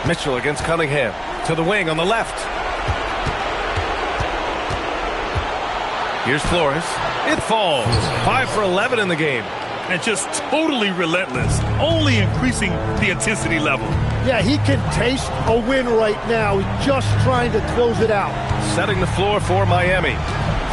Mitchell against Cunningham. To the wing on the left. Here's Flores. It falls. 5 for 11 in the game. And just totally relentless, only increasing the intensity level. Yeah, he can taste a win right now. He's just trying to close it out. Setting the floor for Miami.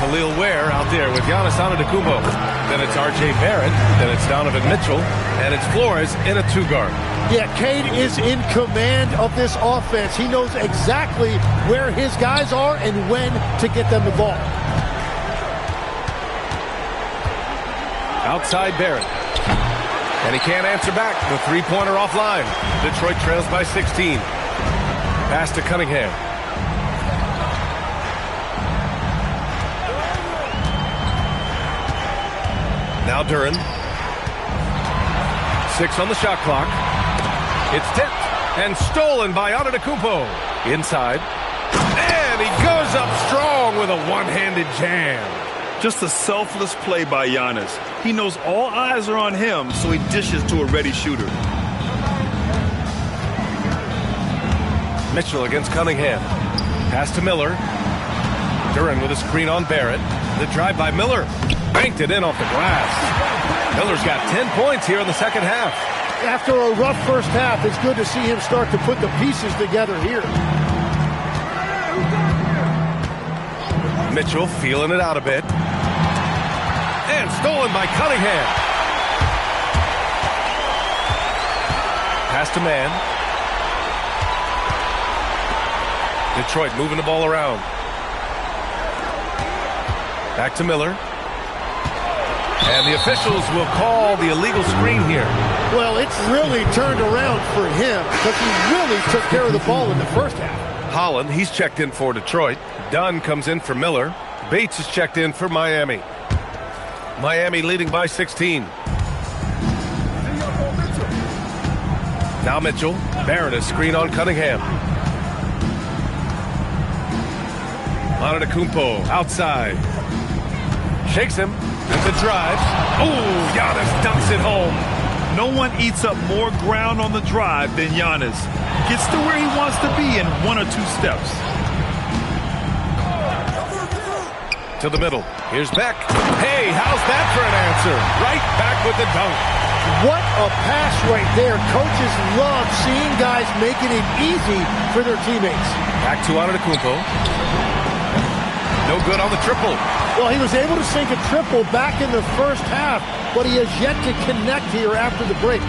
Khalil Ware out there with Giannis Antetokounmpo. Then it's R.J. Barrett. Then it's Donovan Mitchell. And it's Flores in a two-guard. Yeah, Cade is in command of this offense. He knows exactly where his guys are and when to get them the ball. Outside Barrett. And he can't answer back. The three-pointer offline. Detroit trails by 16. Pass to Cunningham. Now Duren. 6 on the shot clock. It's tipped and stolen by Antetokounmpo. Inside. And he goes up strong with a one-handed jam. Just a selfless play by Giannis. He knows all eyes are on him, so he dishes to a ready shooter. Mitchell against Cunningham. Pass to Miller. Duren with a screen on Barrett. The drive by Miller. Banked it in off the glass. Miller's got 10 points here in the second half. After a rough first half, it's good to see him start to put the pieces together here. Mitchell feeling it out a bit. And stolen by Cunningham. Pass to man. Detroit moving the ball around. Back to Miller. And the officials will call the illegal screen here. Well, it's really turned around for him because he really took care of the ball in the first half. Holland, he's checked in for Detroit. Dunn comes in for Miller. Bates is checked in for Miami. Miami leading by 16. Now Mitchell. Barrett, a screen on Cunningham. Antetokounmpo outside. Shakes him. With the drive. Oh, Giannis dunks it home. No one eats up more ground on the drive than Giannis. Gets to where he wants to be in 1 or 2 steps. To the middle. Here's Beck. Hey, how's that for an answer? Right back with the dunk. What a pass right there. Coaches love seeing guys making it easy for their teammates. Back to Antetokounmpo. No good on the triple. Well, he was able to sink a triple back in the first half, but he has yet to connect here after the break.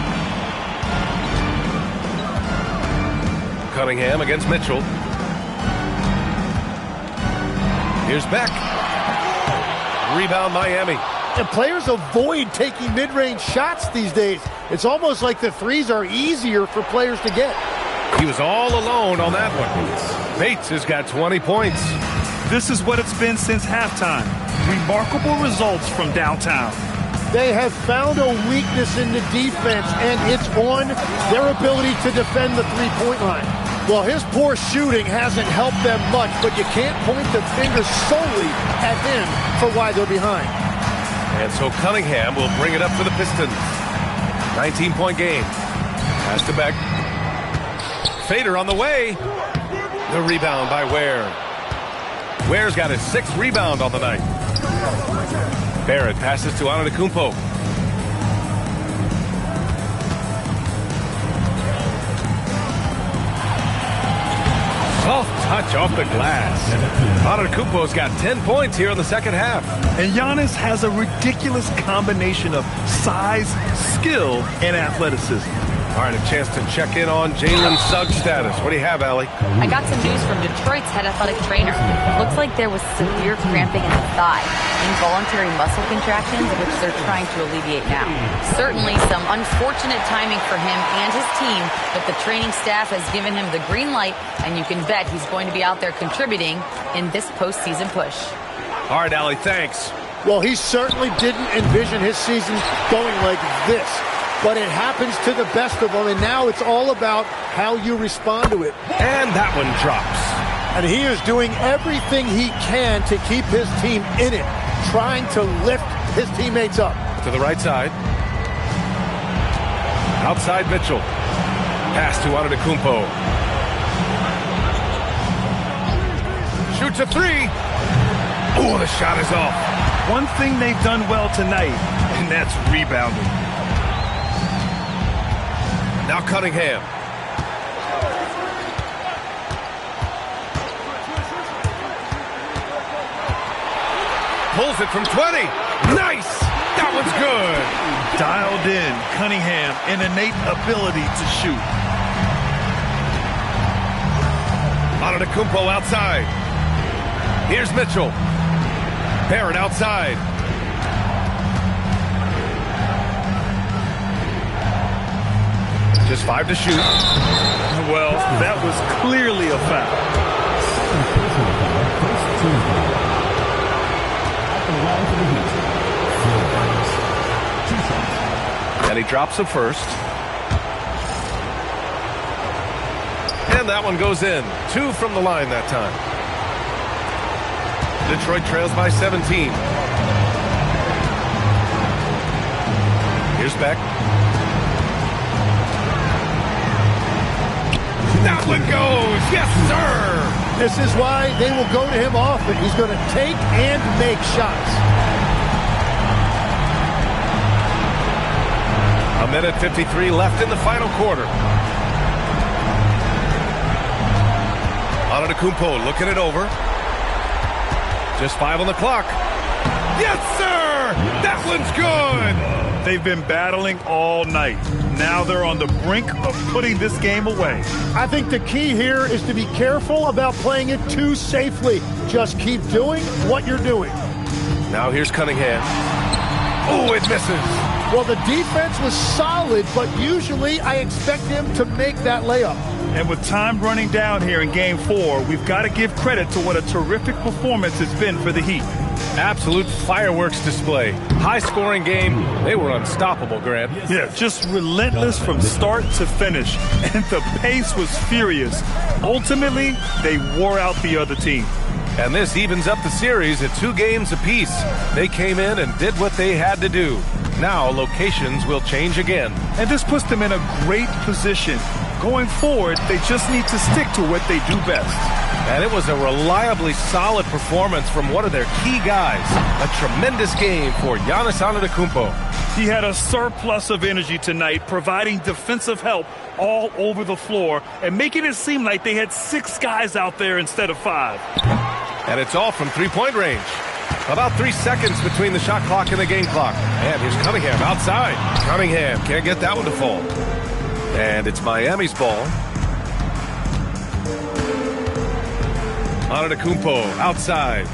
Cunningham against Mitchell. Here's Beck. Rebound Miami. And players avoid taking mid-range shots these days. It's almost like the threes are easier for players to get. He was all alone on that one. Bates has got 20 points. This is what it's been since halftime. Remarkable results from downtown. They have found a weakness in the defense, and it's on their ability to defend the three-point line. Well, his poor shooting hasn't helped them much, but you can't point the finger solely at him for why they're behind. And so Cunningham will bring it up for the Pistons. 19-point game. Pass to Beck. Fader on the way. The rebound by Ware. Ware's got his 6th rebound on the night. Barrett passes to Antetokounmpo. Soft touch off the glass. Antetokounmpo's got 10 points here in the second half. And Giannis has a ridiculous combination of size, skill, and athleticism. All right, a chance to check in on Jalen Suggs' status. What do you have, Allie? I got some news from Detroit's head athletic trainer. Looks like there was severe cramping in the thigh, involuntary muscle contractions, which they're trying to alleviate now. Certainly some unfortunate timing for him and his team, but the training staff has given him the green light, and you can bet he's going to be out there contributing in this postseason push. All right, Allie, thanks. Well, he certainly didn't envision his season going like this. But it happens to the best of them, and now it's all about how you respond to it. And that one drops. And he is doing everything he can to keep his team in it, trying to lift his teammates up. To the right side. Outside Mitchell. Pass to Antetokounmpo. towards a three. Oh, the shot is off. One thing they've done well tonight, and that's rebounding. Now Cunningham. Pulls it from 20. Nice! That one's good. Dialed in, Cunningham, an innate ability to shoot. Antetokounmpo outside. Here's Mitchell. Barrett outside. Just 5 to shoot. Well, that was clearly a foul. And he drops the first. And that one goes in. 2 from the line that time. Detroit trails by 17. Here's Beck. That one goes. Yes, sir. This is why they will go to him often. He's going to take and make shots. A minute 53 left in the final quarter. Antetokounmpo looking it over. Just 5 on the clock. Yes, sir! That one's good! They've been battling all night. Now they're on the brink of putting this game away. I think the key here is to be careful about playing it too safely. Just keep doing what you're doing. Now here's Cunningham. Oh, it misses. Well, the defense was solid, but usually I expect them to make that layup. And with time running down here in Game 4, we've got to give credit to what a terrific performance it's been for the Heat. Absolute fireworks display. High-scoring game. They were unstoppable, Grant. Yeah, just relentless from start to finish. And the pace was furious. Ultimately, they wore out the other team. And this evens up the series at 2 games apiece. They came in and did what they had to do. Now locations will change again. And this puts them in a great position. Going forward, they just need to stick to what they do best. And it was a reliably solid performance from one of their key guys. A tremendous game for Giannis Antetokounmpo. He had a surplus of energy tonight, providing defensive help all over the floor and making it seem like they had 6 guys out there instead of 5. And it's all from three-point range. About 3 seconds between the shot clock and the game clock. And here's Cunningham outside. Cunningham can't get that one to fall. And it's Miami's ball. Antetokounmpo outside.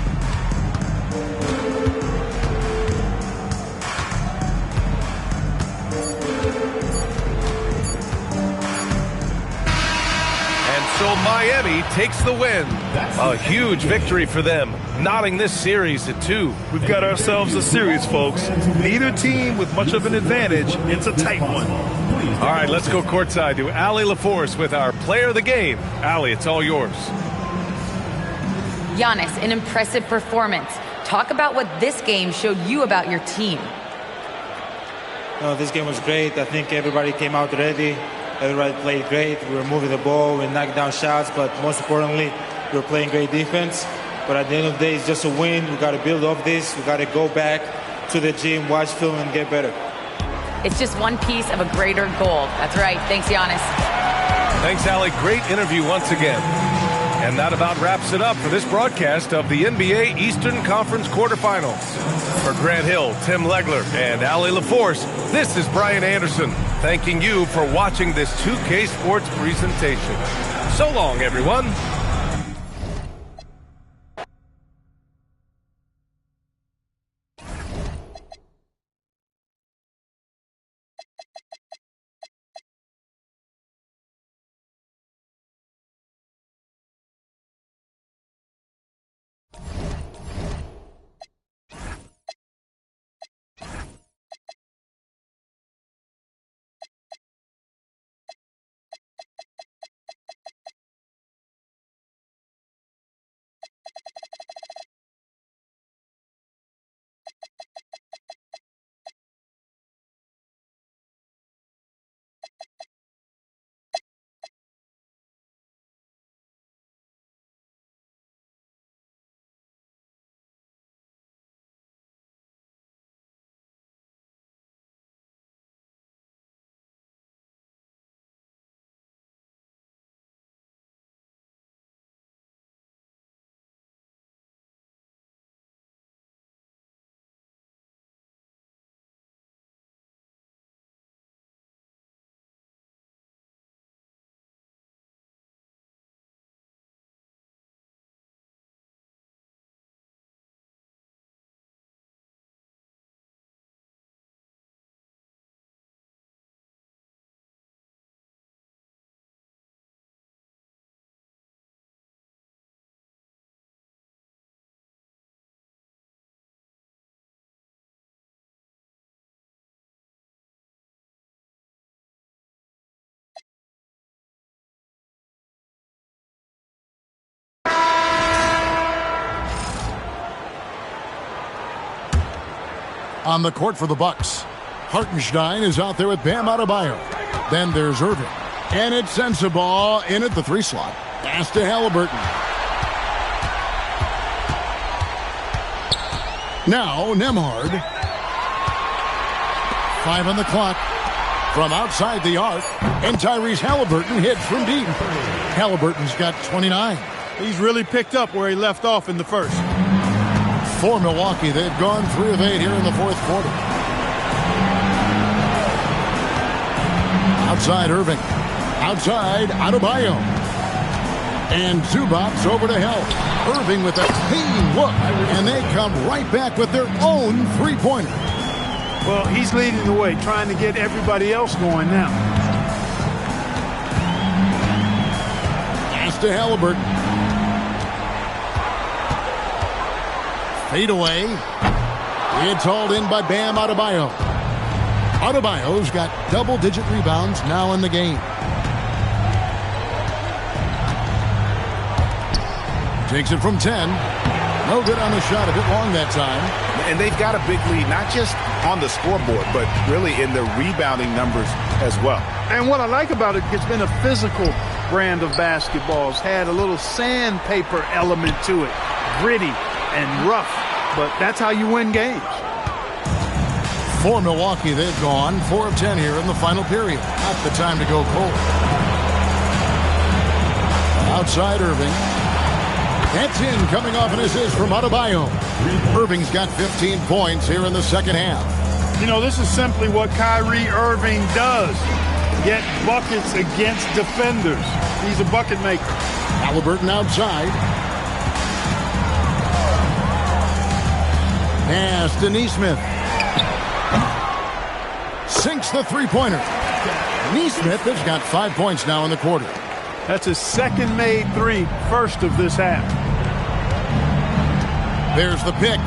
And so Miami takes the win. A huge victory for them, knotting this series at 2. We've got ourselves a series, folks. Neither team with much of an advantage. It's a tight one. All right, let's go courtside to Allie LaForce with our player of the game. Allie, it's all yours. Giannis, an impressive performance. Talk about what this game showed you about your team. This game was great. I think everybody came out ready. Everybody played great. We were moving the ball. We knocked down shots. But most importantly, we were playing great defense. But at the end of the day, it's just a win. We got to build off this. We got to go back to the gym, watch film, and get better. It's just one piece of a greater goal. That's right. Thanks, Giannis. Thanks, Allie. Great interview once again. And that about wraps it up for this broadcast of the NBA Eastern Conference quarterfinals. For Grant Hill, Tim Legler, and Allie LaForce, this is Brian Anderson, thanking you for watching this 2K Sports presentation. So long, everyone. On the court for the Bucks, Hartenstein is out there with Bam Adebayo. Then there's Irving. And it sends the ball in at the 3 slot. Pass to Halliburton. Now Nembhard. 5 on the clock. From outside the arc. And Tyrese Halliburton hits from deep. Halliburton's got 29. He's really picked up where he left off in the first. For Milwaukee, they've gone 3 of 8 here in the fourth quarter. Outside Irving. Outside Adebayo. And Zubac's over to help. Irving with a clean look. And they come right back with their own three-pointer. Well, he's leading the way, trying to get everybody else going now. Pass to Halliburton. Fade away. It's hauled in by Bam Adebayo. Adebayo's got double-digit rebounds now in the game. Takes it from 10. No good on the shot, a bit long that time. And they've got a big lead, not just on the scoreboard, but really in the rebounding numbers as well. And what I like about it, it's been a physical brand of basketball. It's had a little sandpaper element to it. Gritty and rough, but that's how you win games. For Milwaukee, they've gone 4 of 10 here in the final period. Not the time to go cold. Outside Irving. That's in, coming off an assist from Adebayo. Irving's got 15 points here in the second half. You know, this is simply what Kyrie Irving does. Get buckets against defenders. He's a bucket maker. Halliburton outside. Pass to Nesmith. Sinks the three-pointer. Nesmith has got 5 points now in the quarter. That's his second made three, first of this half. There's the pick.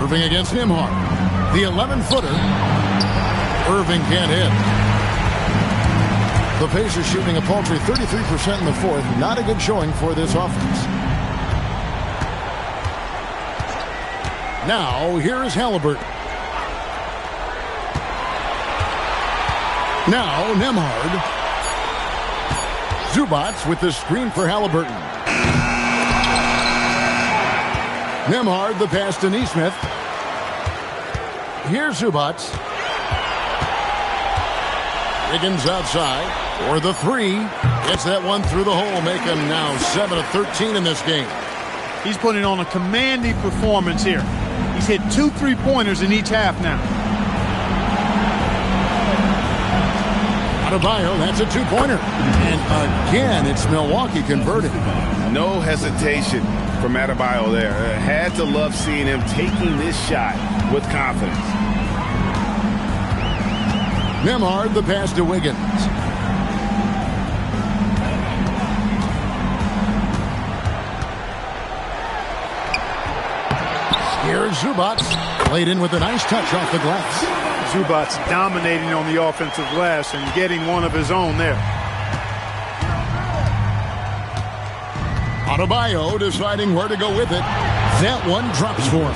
Irving against Nembhard. The 11-footer. Irving can't hit. The Pacers shooting a paltry 33% in the fourth. Not a good showing for this offense. Now, here is Halliburton. Now, Nembhard. Zubac's with the screen for Halliburton. Nembhard, the pass to Nesmith. Here's Zubac. Wiggins outside for the 3. Gets that one through the hole, make him now 7 of 13 in this game. He's putting on a commanding performance here. He's hit 2 3-pointers in each half now. Adebayo, that's a 2-pointer. And again, it's Milwaukee converted. No hesitation from Adebayo there. Had to love seeing him taking this shot with confidence. Nembhard, the pass to Wiggins. Here's Zubac. Played in with a nice touch off the glass. Zubac's dominating on the offensive glass and getting one of his own there. Adebayo deciding where to go with it. That one drops for him.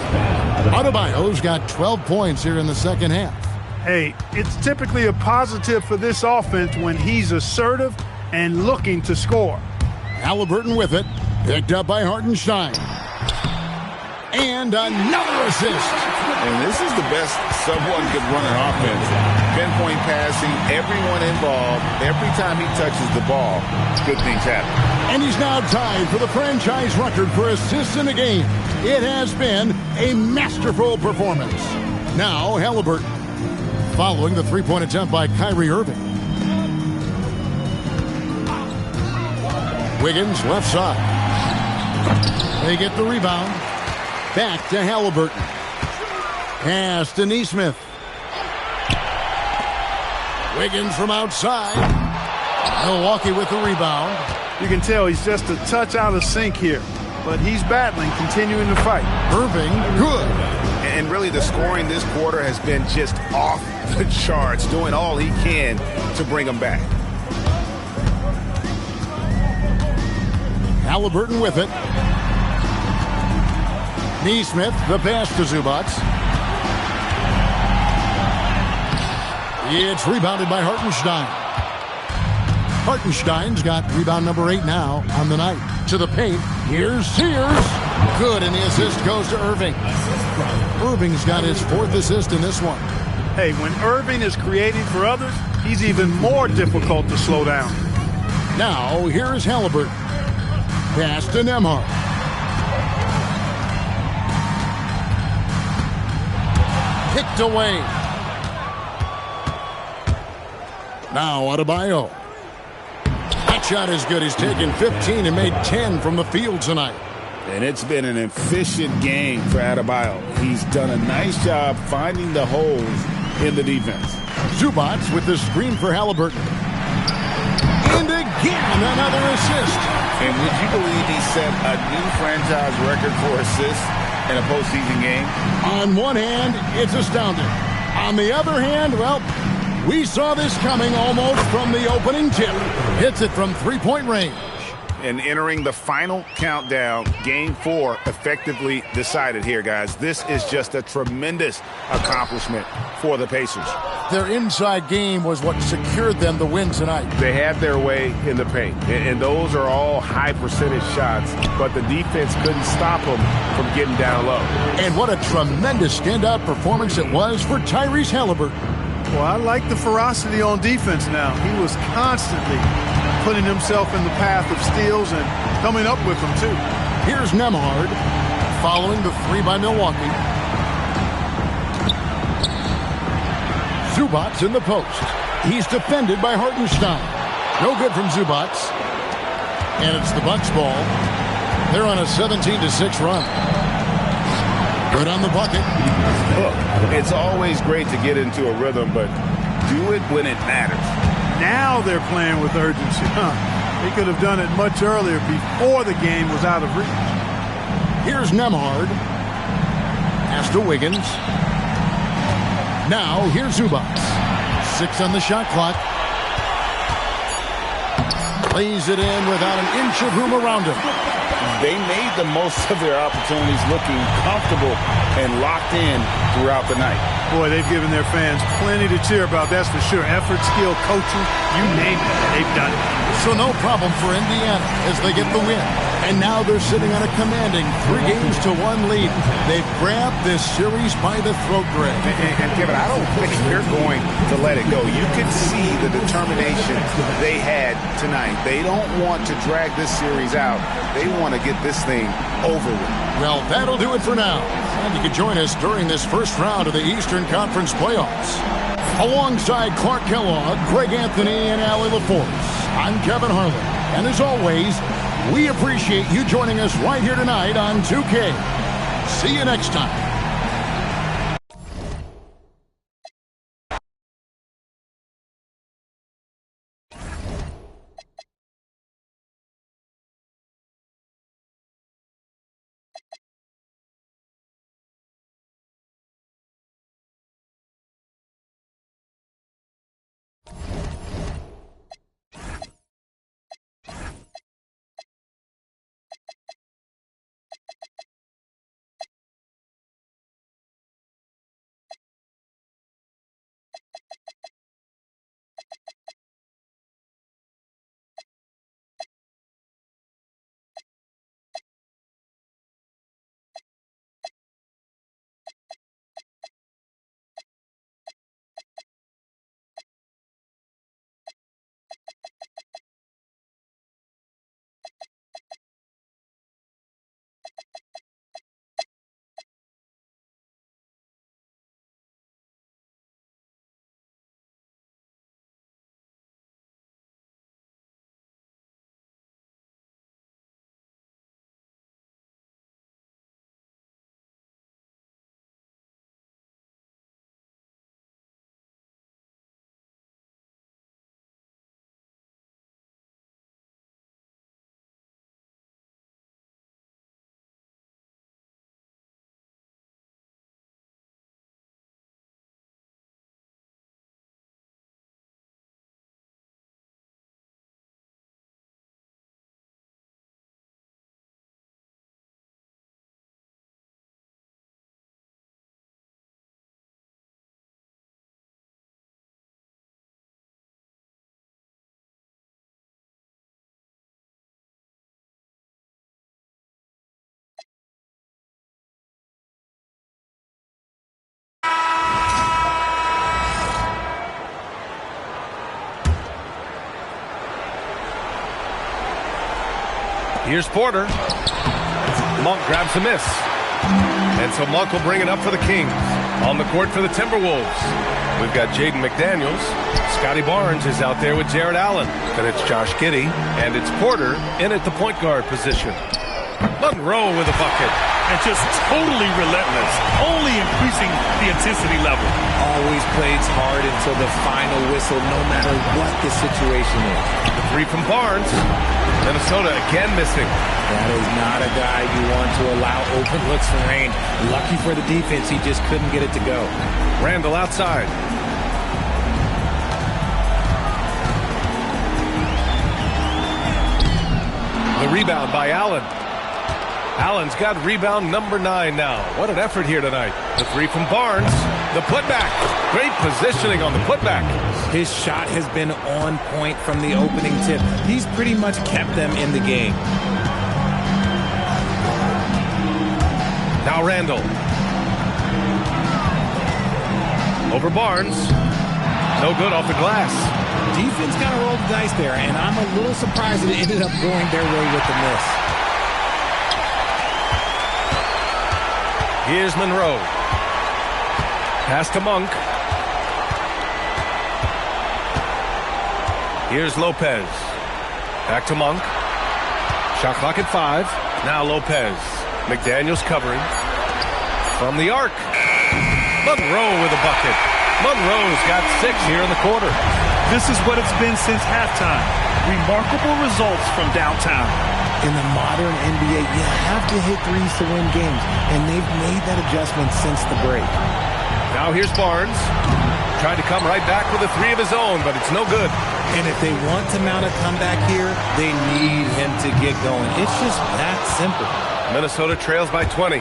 Adebayo's got 12 points here in the second half. Hey, it's typically a positive for this offense when he's assertive and looking to score. Halliburton with it. Picked up by Hartenstein. And another assist. And this is the best someone could run an offense. Pinpoint passing, everyone involved. Every time he touches the ball, good things happen. And he's now tied for the franchise record for assists in a game. It has been a masterful performance. Now Halliburton, following the three-point attempt by Kyrie Irving. Wiggins left side. They get the rebound. Back to Halliburton. Pass to Nesmith. Wiggins from outside. Milwaukee with the rebound. You can tell he's just a touch out of sync here, but he's battling, continuing to fight. Irving, good. And really the scoring this quarter has been just off the charts, doing all he can to bring them back. Halliburton with it. Neesmith, the pass to Zubats. It's rebounded by Hartenstein. Hartenstein's got rebound number 8 now on the night. To the paint. Here's Sears. Good, and the assist goes to Irving. Irving's got his 4th assist in this one. Hey, when Irving is creating for others, he's even more difficult to slow down. Now, here's Halliburton. Pass to Nembhard. Picked away. Now, Adebayo. That shot is good. He's taken 15 and made 10 from the field tonight. And it's been an efficient game for Adebayo. He's done a nice job finding the holes in the defense. Zubats with the screen for Halliburton. And again, another assist. And would you believe he set a new franchise record for assists in a postseason game? On one hand, it's astounding. On the other hand, well, we saw this coming almost from the opening tip. Hits it from three-point range. And entering the final countdown, Game 4 effectively decided here, guys. This is just a tremendous accomplishment for the Pacers. Their inside game was what secured them the win tonight. They had their way in the paint, and those are all high-percentage shots, but the defense couldn't stop them from getting down low. And what a tremendous standout performance it was for Tyrese Halliburton. Well, I like the ferocity on defense now. He was constantly putting himself in the path of steals and coming up with them, too. Here's Nembhard following the 3 by Milwaukee. Zubats in the post. He's defended by Hartenstein. No good from Zubats. And it's the Bucks ball. They're on a 17-6 run. Good on the bucket. Look, it's always great to get into a rhythm, but do it when it matters. Now they're playing with urgency. They could have done it much earlier before the game was out of reach. Here's Nembhard. Pass to Wiggins. Now here's Zubats. 6 on the shot clock. Plays it in without an inch of room around him. They made the most of their opportunities, looking comfortable and locked in throughout the night. Boy, they've given their fans plenty to cheer about, that's for sure. Effort, skill, coaching, you name it, they've done it. So no problem for Indiana as they get the win. And now they're sitting on a commanding 3-1 lead. They've grabbed this series by the throat, Greg. And Kevin, I don't think they're going to let it go. You can see the determination they had tonight. They don't want to drag this series out. They want to get this thing over with. Well, that'll do it for now. And you can join us during this first round of the Eastern Conference playoffs. Alongside Clark Kellogg, Greg Anthony, and Allie LaForce, I'm Kevin Harlan. And as always, we appreciate you joining us right here tonight on 2K. See you next time. Here's Porter. Monk grabs the miss. And so Monk will bring it up for the Kings. On the court for the Timberwolves, we've got Jaden McDaniels. Scotty Barnes is out there with Jared Allen. Then it's Josh Giddey. And it's Porter in at the point guard position. Monroe with a bucket. And just totally relentless, only increasing the intensity level. Always plays hard until the final whistle, no matter what the situation is. The three from Barnes. Minnesota again missing. That is not a guy you want to allow open looks for rain. Lucky for the defense, he just couldn't get it to go. Randall outside. The rebound by Allen. Allen's got rebound number 9 now. What an effort here tonight. The three from Barnes. The putback. Great positioning on the putback. His shot has been on point from the opening tip. He's pretty much kept them in the game. Now Randall. Over Barnes. No good off the glass. Defense kind of rolled the dice there, and I'm a little surprised that it ended up going their way with the miss. Here's Monroe. Pass to Monk. Here's Lopez. Back to Monk. Shot clock at 5. Now Lopez. McDaniels covering. From the arc. Monroe with a bucket. Monroe's got 6 here in the quarter. This is what it's been since halftime. Remarkable results from downtown. In the modern NBA, you have to hit threes to win games, and they've made that adjustment since the break. Now here's Barnes. Tried to come right back with a 3 of his own, but it's no good. And if they want to mount a comeback here, they need him to get going. It's just that simple. Minnesota trails by 20.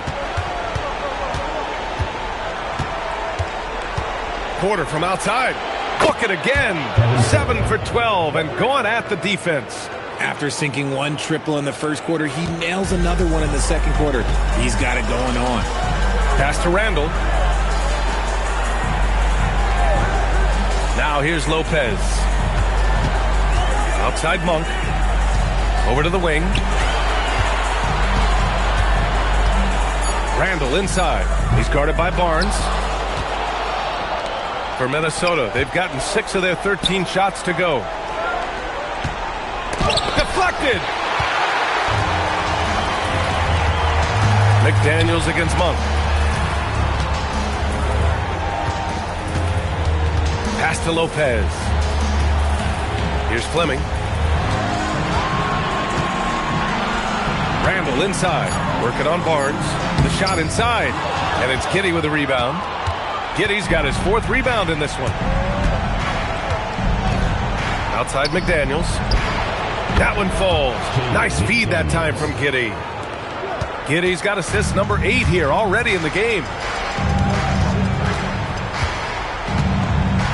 Porter from outside. Book it again. 7 for 12 and going at the defense. After sinking one triple in the first quarter, he nails another one in the second quarter. He's got it going on. Pass to Randall. Now here's Lopez. Outside Monk. Over to the wing. Randall inside. He's guarded by Barnes. For Minnesota, they've gotten 6 of their 13 shots to go. Deflected! McDaniels against Monk. Pass to Lopez. Here's Fleming. Randall inside. Working on Barnes. The shot inside. And it's Giddey with a rebound. Giddey's got his 4th rebound in this one. Outside McDaniels. That one falls. Nice feed that time from Giddey. Giddey's got assist number 8 here already in the game.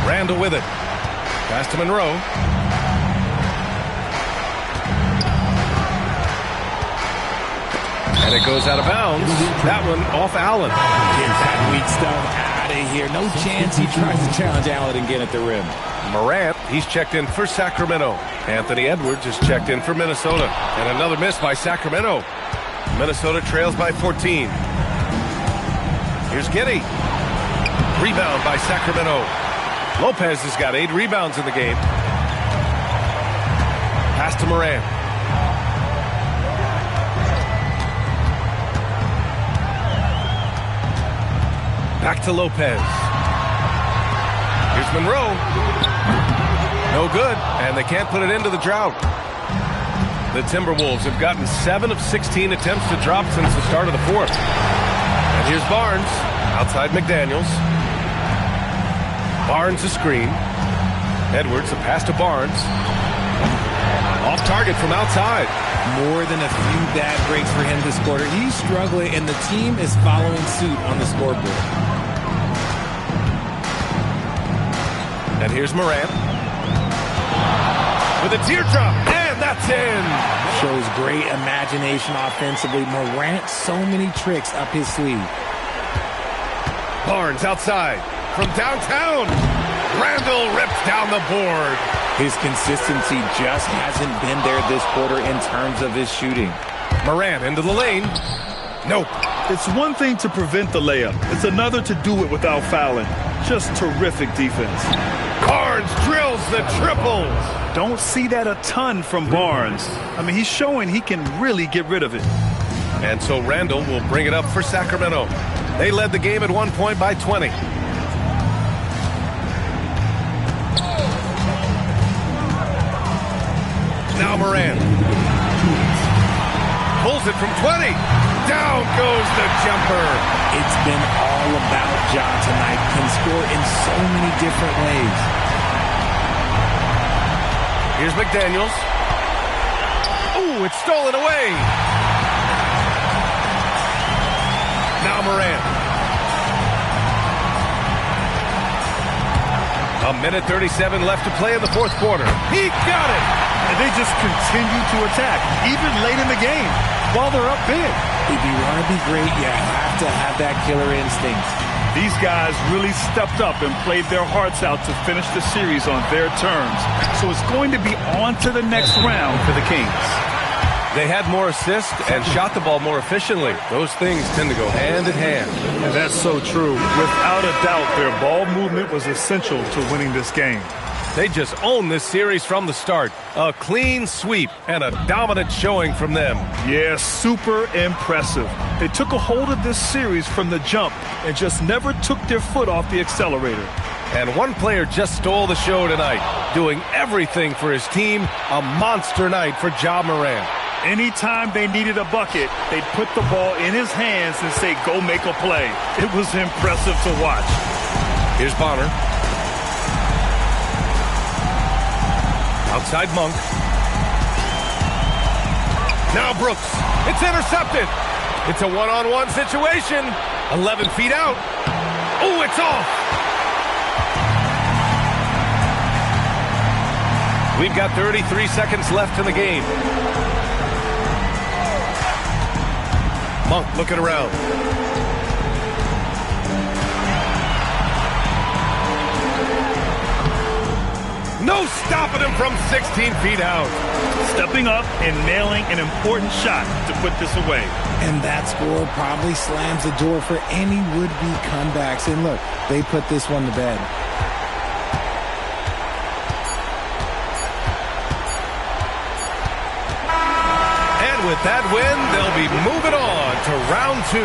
Randall with it. Pass to Monroe. And it goes out of bounds. That one off Allen. Get that weak stuff out of here. No chance he tries to challenge Allen and get at the rim. Morant, he's checked in for Sacramento. Anthony Edwards is checked in for Minnesota. And another miss by Sacramento. Minnesota trails by 14. Here's Giddey. Rebound by Sacramento. Lopez has got 8 rebounds in the game. Pass to Morant. Back to Lopez. Here's Monroe. No good, and they can't put it into the drought. The Timberwolves have gotten 7 of 16 attempts to drop since the start of the 4th. And here's Barnes, outside McDaniels. Barnes a screen. Edwards, a pass to Barnes. Off target from outside. More than a few bad breaks for him this quarter. He's struggling, and the team is following suit on the scoreboard. And here's Morant. With a teardrop, and that's in. Shows great imagination offensively. Morant, so many tricks up his sleeve. Barnes outside from downtown. Randall rips down the board. His consistency just hasn't been there this quarter in terms of his shooting. Morant into the lane. Nope. It's one thing to prevent the layup. It's another to do it without fouling. Just terrific defense. Barnes drills the triple. Don't see that a ton from Barnes. I mean, he's showing he can really get rid of it. And so Randall will bring it up for Sacramento. They led the game at 1 point by 20. Now Morant. Pulls it from 20. Down goes the jumper. It's been all about Ja tonight. Can score in so many different ways. Here's McDaniels. Ooh, it's stolen away. Now Morant. A minute 37 left to play in the fourth quarter. He got it. And they just continue to attack, even late in the game, while they're up big. If you want to be great, you have to have that killer instinct. These guys really stepped up and played their hearts out to finish the series on their terms. So it's going to be on to the next round for the Kings. They had more assists and shot the ball more efficiently. Those things tend to go hand in hand. And that's so true. Without a doubt, their ball movement was essential to winning this game. They just own this series from the start. A clean sweep and a dominant showing from them. Yeah, super impressive. They took a hold of this series from the jump and just never took their foot off the accelerator. And one player just stole the show tonight, doing everything for his team. A monster night for Ja Morant. Anytime they needed a bucket, they'd put the ball in his hands and say, go make a play. It was impressive to watch. Here's Bonner. Outside Monk. Now Brooks. It's intercepted. It's a one-on-one situation. 11 feet out. Oh, it's off. We've got 33 seconds left in the game. Monk looking around. No stopping him from 16 feet out. Stepping up and nailing an important shot to put this away. And that score probably slams the door for any would-be comebacks. And look, they put this one to bed. With that win, they'll be moving on to round 2.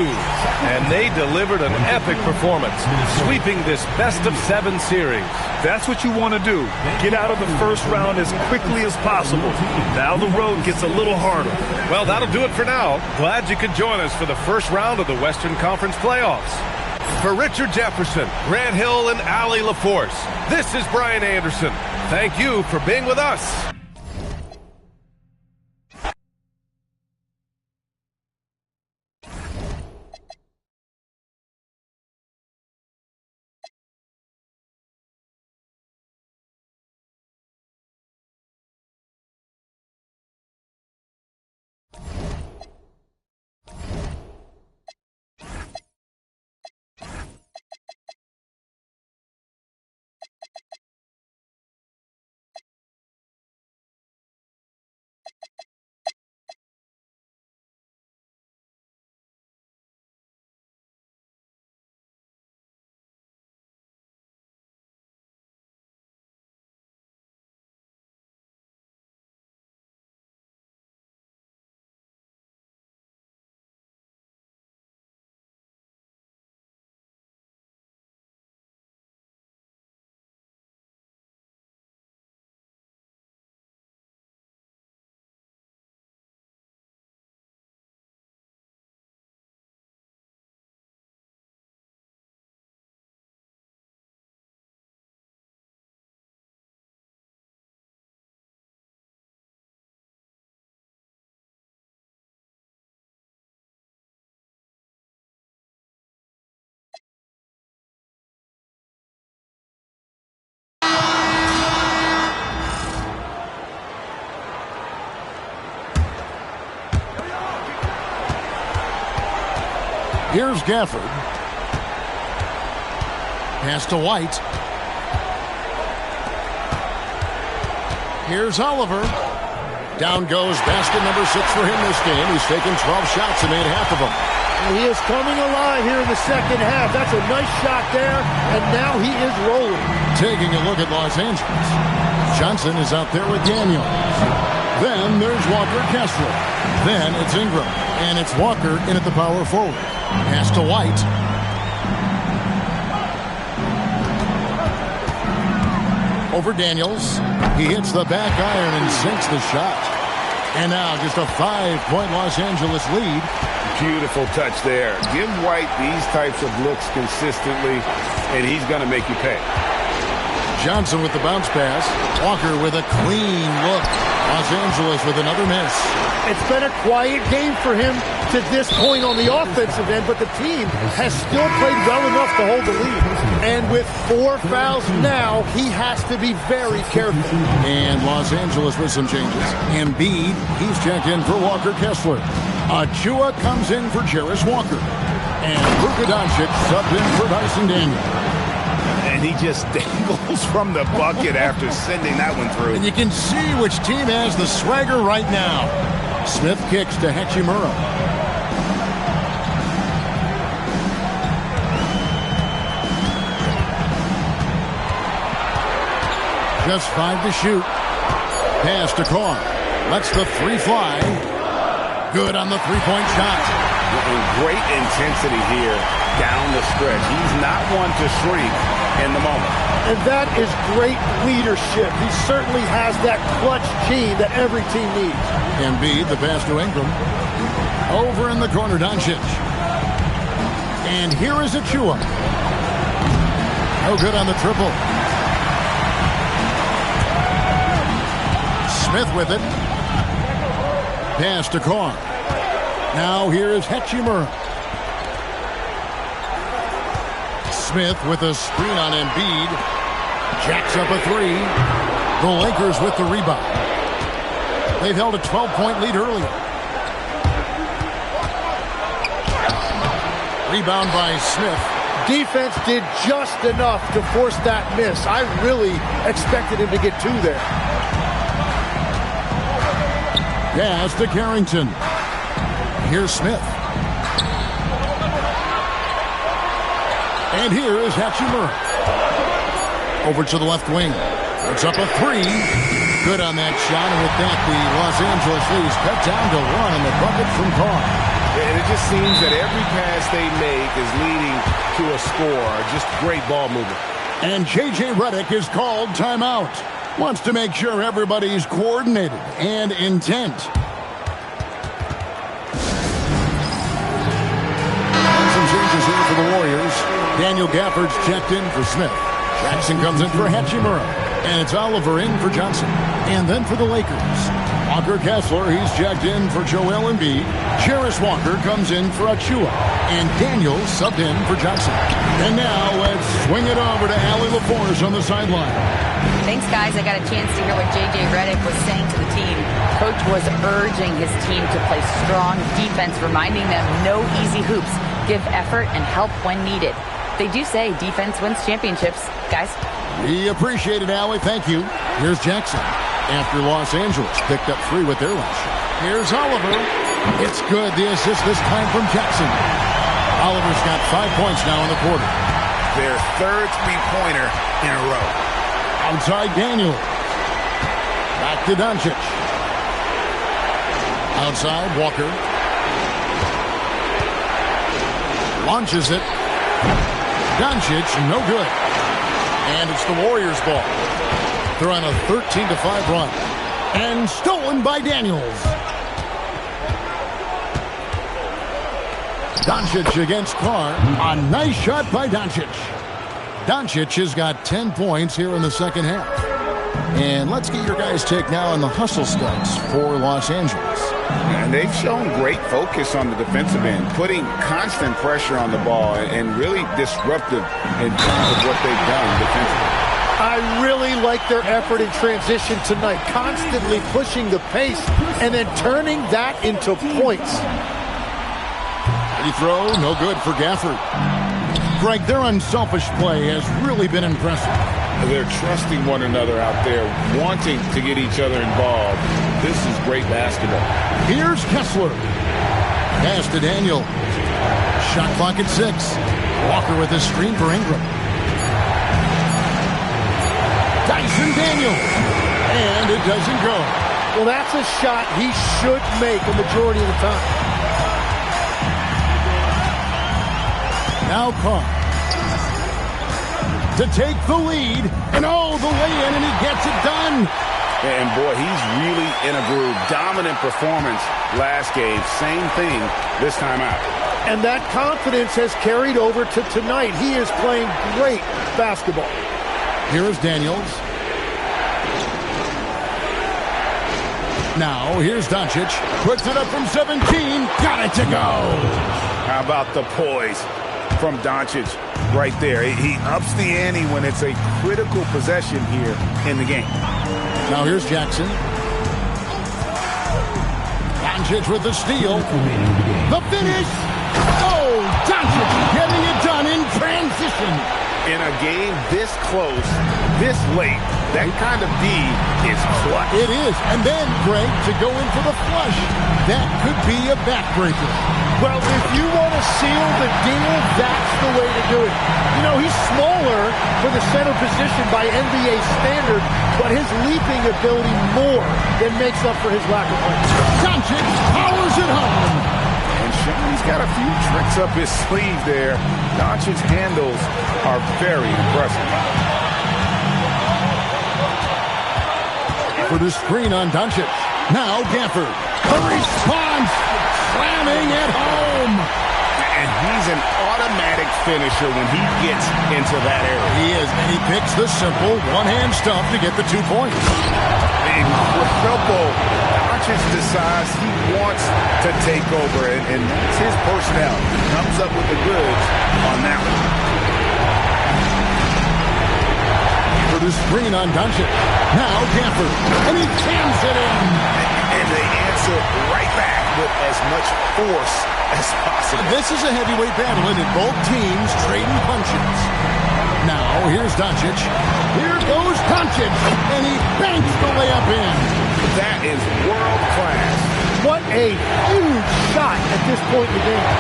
And they delivered an epic performance, sweeping this best-of-7 series. That's what you want to do. Get out of the first round as quickly as possible. Now the road gets a little harder. Well, that'll do it for now. Glad you could join us for the first round of the Western Conference playoffs. For Richard Jefferson, Grant Hill, and Allie LaForce, this is Brian Anderson. Thank you for being with us. Here's Gafford. Pass to White. Here's Oliver. Down goes basket number 6 for him this game. He's taken 12 shots and made half of them. He is coming alive here in the second half. That's a nice shot there, and now he is rolling. Taking a look at Los Angeles. Johnson is out there with Daniels. Then there's Walker Kessler. Then it's Ingram. And it's Walker in at the power forward. Pass to White. Over Daniels. He hits the back iron and sinks the shot. And now just a 5-point Los Angeles lead. Beautiful touch there. Give White these types of looks consistently, and he's going to make you pay. Johnson with the bounce pass. Walker with a clean look. Los Angeles with another miss. It's been a quiet game for him to this point on the offensive end, but the team has still played well enough to hold the lead. And with 4 fouls now, he has to be very careful. And Los Angeles with some changes. Embiid, he's checked in for Walker Kessler. Achua comes in for Jarris Walker. And Luka Doncic subbed in for Dyson Daniels. And he just dangles from the bucket after sending that one through. And you can see which team has the swagger right now. Smith kicks to Hachimura. Just 5 to shoot. Pass to Carr. Lets the 3 fly. Good on the 3-point shot. And great intensity here down the stretch. He's not one to shrink in the moment. And that is great leadership. He certainly has that clutch gene that every team needs. Embiid, the pass to Ingram. Over in the corner, Doncic. And here is Achua. No good on the triple. Smith with it. Pass to Carr. Now here is Hachimura. Smith with a screen on Embiid. Jacks up a 3. The Lakers with the rebound. They've held a 12-point lead earlier. Rebound by Smith. Defense did just enough to force that miss. I really expected him to get 2 there. Pass to Carrington. Here's Smith. And here is Hachimura. Over to the left wing. It's up a 3. Good on that shot. And with that, the Los Angeles leads cut down to 1 on the bucket from Carr. And it just seems that every pass they make is leading to a score. Just great ball movement. And J.J. Redick is called timeout. Wants to make sure everybody's coordinated and intent. Some changes here for the Warriors. Daniel Gafford's checked in for Smith. Jackson comes in for Hachimura. And it's Oliver in for Johnson. And then for the Lakers, Walker Kessler, he's checked in for Joel Embiid. Jarris Walker comes in for Achua. And Daniels subbed in for Johnson. And now let's swing it over to Allie LaForce on the sideline. Thanks, guys. I got a chance to hear what J.J. Redick was saying to the team. Coach was urging his team to play strong defense, reminding them no easy hoops, give effort, and help when needed. They do say defense wins championships, guys. We appreciate it, Allie. Thank you. Here's Jackson. After Los Angeles picked up 3 with their last shot. Here's Oliver. It's good. The assist this time from Jackson. Oliver's got 5 points now in the quarter. Their 3rd three-pointer in a row. Outside Daniel. Back to Doncic. Outside Walker. Launches it. Doncic, no good. And it's the Warriors' ball. They're on a 13-5 run. And stolen by Daniels. Doncic against Carr. A nice shot by Doncic. Doncic has got 10 points here in the second half. And let's get your guys' take now on the hustle stats for Los Angeles. And they've shown great focus on the defensive end, putting constant pressure on the ball and really disruptive in terms of what they've done defensively. I really like their effort in transition tonight, constantly pushing the pace and then turning that into points. Free throw, no good for Gafford. Greg, their unselfish play has really been impressive. They're trusting one another out there, wanting to get each other involved. This is great basketball. Here's Kessler. Pass to Daniel. Shot clock at 6. Walker with his screen for Ingram. Dyson Daniel. And it doesn't go. Well, that's a shot he should make a majority of the time. Now Carr. To take the lead. And oh, the lay-in, and he gets it done. And boy, he's really in a groove. Dominant performance last game. Same thing this time out. And that confidence has carried over to tonight. He is playing great basketball. Here is Daniels. Now, here's Doncic. Puts it up from 17. Got it to go. How about the poise from Doncic right there? He ups the ante when it's a critical possession here in the game. Now here's Jackson. Doncic with the steal. The finish. Oh, Doncic getting it done in transition. In a game this close, this late, that kind of D is clutch. It is. And then, Greg, to go in for the flush. That could be a backbreaker. Well, if you want to seal the deal, that's the way to do it. You know, he's smaller for the center position by NBA standard, but his leaping ability more than makes up for his lack of length. Doncic powers it home. And he's got a few tricks up his sleeve there. Doncic's handles are very impressive. For the screen on Doncic. Now Gafford. The response. Slamming at home. And he's an automatic finisher when he gets into that area. He is, and he picks the simple one-hand stuff to get the 2 points. Incredible. Doncic decides he wants to take over, and it's his personality. He comes up with the goods on that one. For the screen on Doncic. Now Gafford. And he jams it in. And they answer right back with as much force as possible. This is a heavyweight battle, and both teams trading punches. Now, here's Doncic. Here goes Doncic. And he banks the layup in. That is world class. What a huge shot at this point in the game.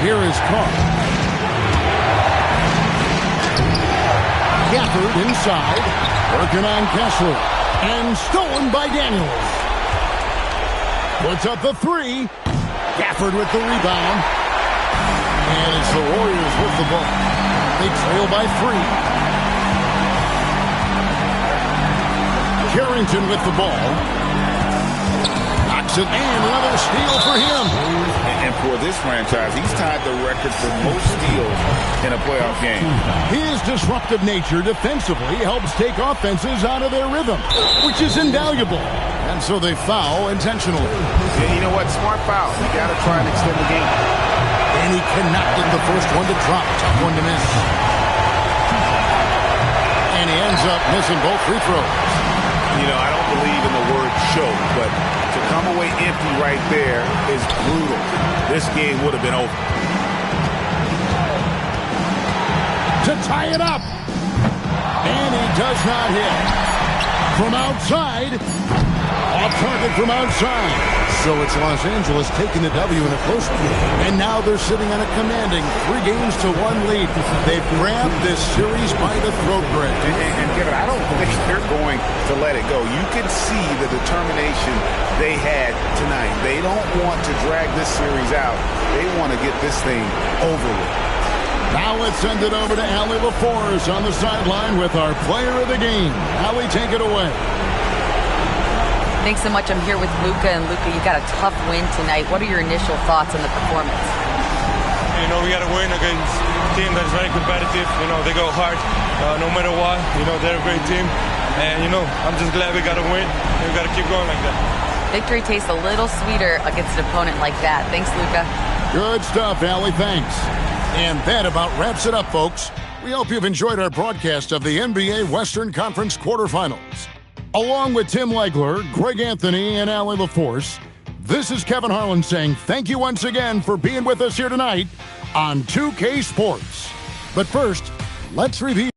Here is Carr. Gafford inside. Working on Kessler. And stolen by Daniels. Puts up the 3. Gafford with the rebound. And it's the Warriors with the ball. They trail by 3. Carrington with the ball. Knocks it, and another steal for him. And for this franchise, he's tied the record for most steals in a playoff game. His disruptive nature defensively helps take offenses out of their rhythm, which is invaluable. And so they foul intentionally. Yeah, you know what? Smart foul. You got to try and extend the game. And he cannot get the first one to drop. Tough one to miss. And he ends up missing both free throws. You know, I don't believe in the word choke, but to come away empty right there is brutal. This game would have been over. To tie it up. And he does not hit. From outside. Off target from outside. So it's Los Angeles taking the W in a close one. And now they're sitting on a commanding 3-1 lead. They've grabbed this series by the throat, Greg. And Kevin, I don't think they're going to let it go. You can see the determination they had tonight. They don't want to drag this series out. They want to get this thing over with. Now let's send it over to Allie LaForce on the sideline with our player of the game. Allie, take it away. Thanks so much. I'm here with Luka, and Luka, you got a tough win tonight. What are your initial thoughts on the performance? You know, we got to win against a team that's very competitive. You know, they go hard no matter what. You know, they're a great team. And, you know, I'm just glad we got to win, and we got to keep going like that. Victory tastes a little sweeter against an opponent like that. Thanks, Luka. Good stuff, Allie. Thanks. And that about wraps it up, folks. We hope you've enjoyed our broadcast of the NBA Western Conference quarterfinals. Along with Tim Legler, Greg Anthony, and Allie LaForce, this is Kevin Harlan saying thank you once again for being with us here tonight on 2K Sports. But first, let's review.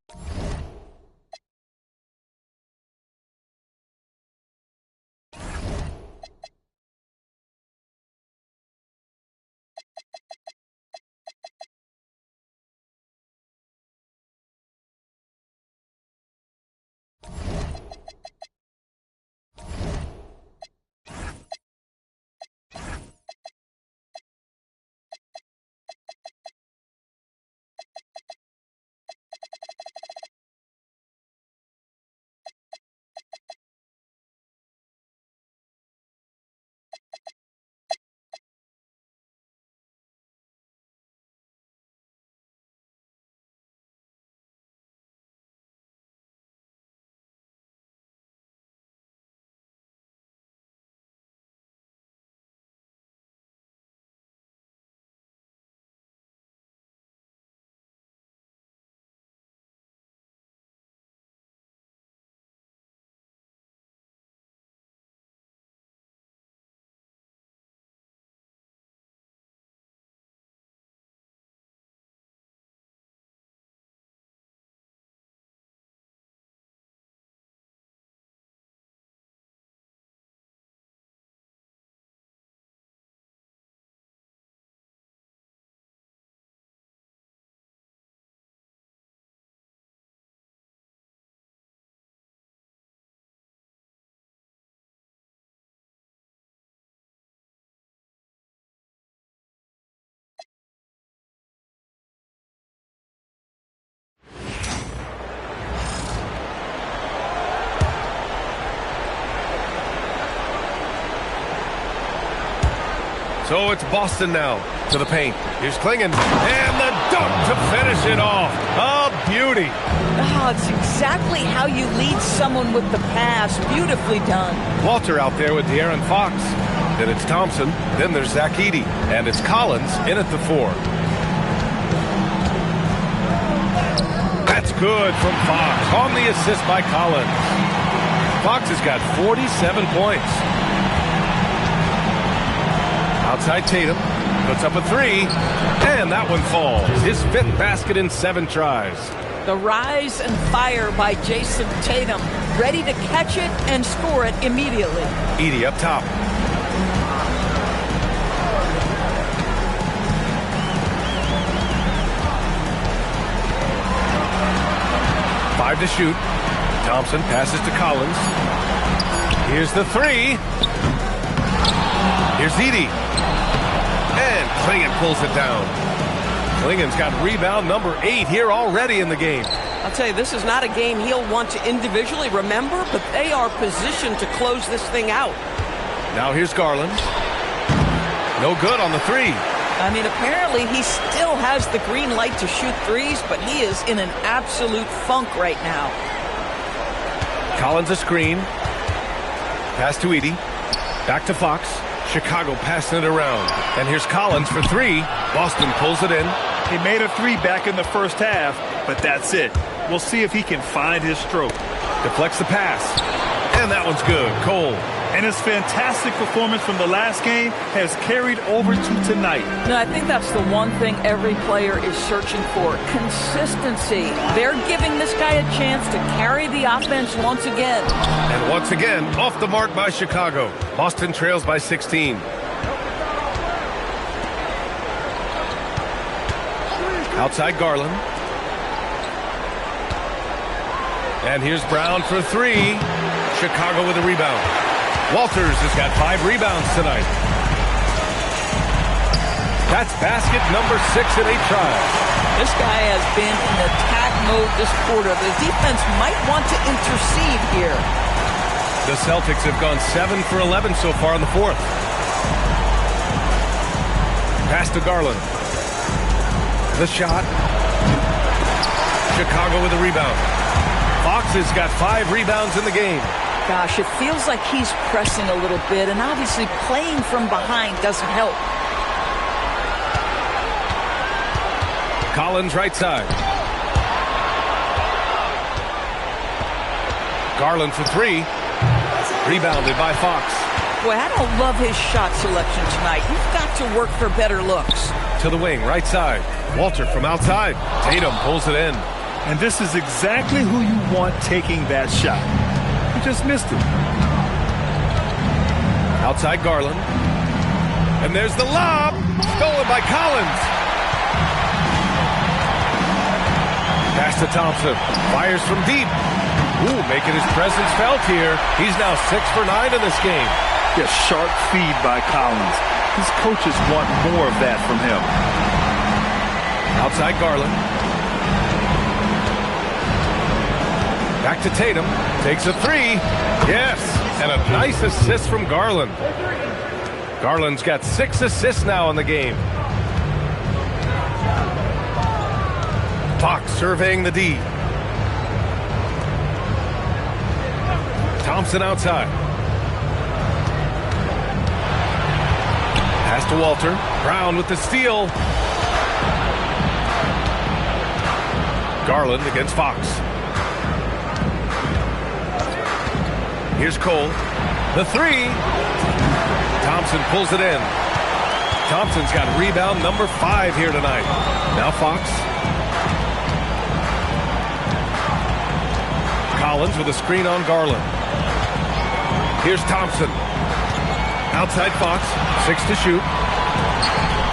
So it's Boston now to the paint. Here's Klingon, and the dunk to finish it off. A beauty. Oh, it's exactly how you lead someone with the pass. Beautifully done. Walter out there with De'Aaron Fox. Then it's Thompson. Then there's Zach Edey. And it's Collins in at the 4. That's good from Fox. On the assist by Collins. Fox has got 47 points. Outside Tatum, puts up a 3, and that one falls. His 5th basket in 7 tries. The rise and fire by Jason Tatum, ready to catch it and score it immediately. Edey up top. Five to shoot. Thompson passes to Collins. Here's the 3. Here's Edey. And Klingon pulls it down. Klingon's got rebound number 8 here already in the game. I'll tell you, this is not a game he'll want to individually remember, but they are positioned to close this thing out. Now here's Garland. No good on the 3. I mean, apparently he still has the green light to shoot threes, but he is in an absolute funk right now. Collins a screen. Pass to Edey. Back to Fox. Chicago passing it around. And here's Collins for 3. Boston pulls it in. He made a 3 back in the first half, but that's it. We'll see if he can find his stroke. Deflects the pass. And that one's good. Cole. And his fantastic performance from the last game has carried over to tonight. No, I think that's the one thing every player is searching for. Consistency. They're giving this guy a chance to carry the offense once again. And once again, off the mark by Chicago. Boston trails by 16. Outside Garland. And here's Brown for 3. Chicago with a rebound. Walters has got 5 rebounds tonight. That's basket number 6 in 8 tries. This guy has been in attack mode this quarter. The defense might want to intercede here. The Celtics have gone 7 for 11 so far in the 4th. Pass to Garland. The shot. Chicago with a rebound. Fox has got 5 rebounds in the game. Gosh, it feels like he's pressing a little bit, and obviously playing from behind doesn't help. Collins right side. Garland for 3. Rebounded by Fox. Boy, I don't love his shot selection tonight. You've got to work for better looks. To the wing, right side. Walter from outside. Tatum pulls it in. And this is exactly who you want taking that shot. He just missed it. Outside Garland. And there's the lob. Stolen by Collins. Pass to Thompson. Fires from deep. Ooh, making his presence felt here. He's now 6 for 9 in this game. Yeah, sharp feed by Collins. His coaches want more of that from him. Outside Garland. Back to Tatum. Takes a 3. Yes. And a nice assist from Garland. Garland's got 6 assists now in the game. Fox surveying the D. Thompson outside. Pass to Walter. Brown with the steal. Garland against Fox. Here's Cole. The 3. Thompson pulls it in. Thompson's got rebound number 5 here tonight. Now Fox. Collins with a screen on Garland. Here's Thompson. Outside Fox. 6 to shoot.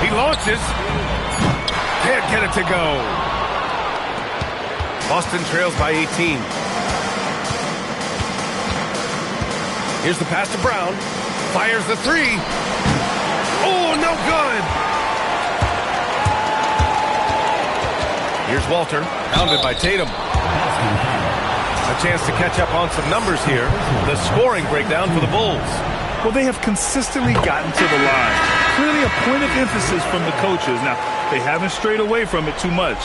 He launches. Can't get it to go. Boston trails by 18. Here's the pass to Brown. Fires the 3. Oh, no good. Here's Walter. Pounded by Tatum. A chance to catch up on some numbers here. The scoring breakdown for the Bulls. Well, they have consistently gotten to the line. Clearly a point of emphasis from the coaches. Now, they haven't strayed away from it too much.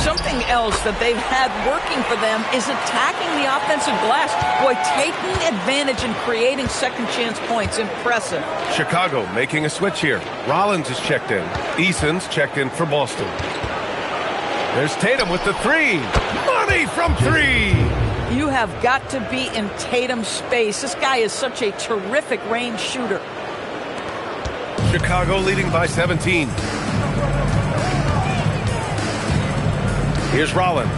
Something else that they've had working for them is attacking the offensive glass. Boy, taking advantage and creating second chance points. Impressive. Chicago making a switch here. Rollins is checked in. Eason's checked in for Boston. There's Tatum with the 3. Money from 3. You have got to be in Tatum's space. This guy is such a terrific range shooter. Chicago leading by 17. Here's Rollins.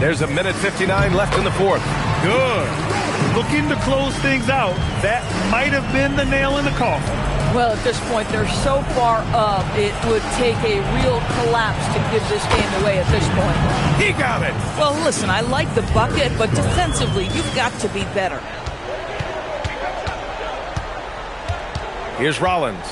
There's 1:59 left in the fourth. Good. Looking to close things out. That might have been the nail in the coffin. Well, at this point, they're so far up, it would take a real collapse to give this game away at this point. He got it. Well, listen, I like the bucket, but defensively, you've got to be better. Here's Rollins.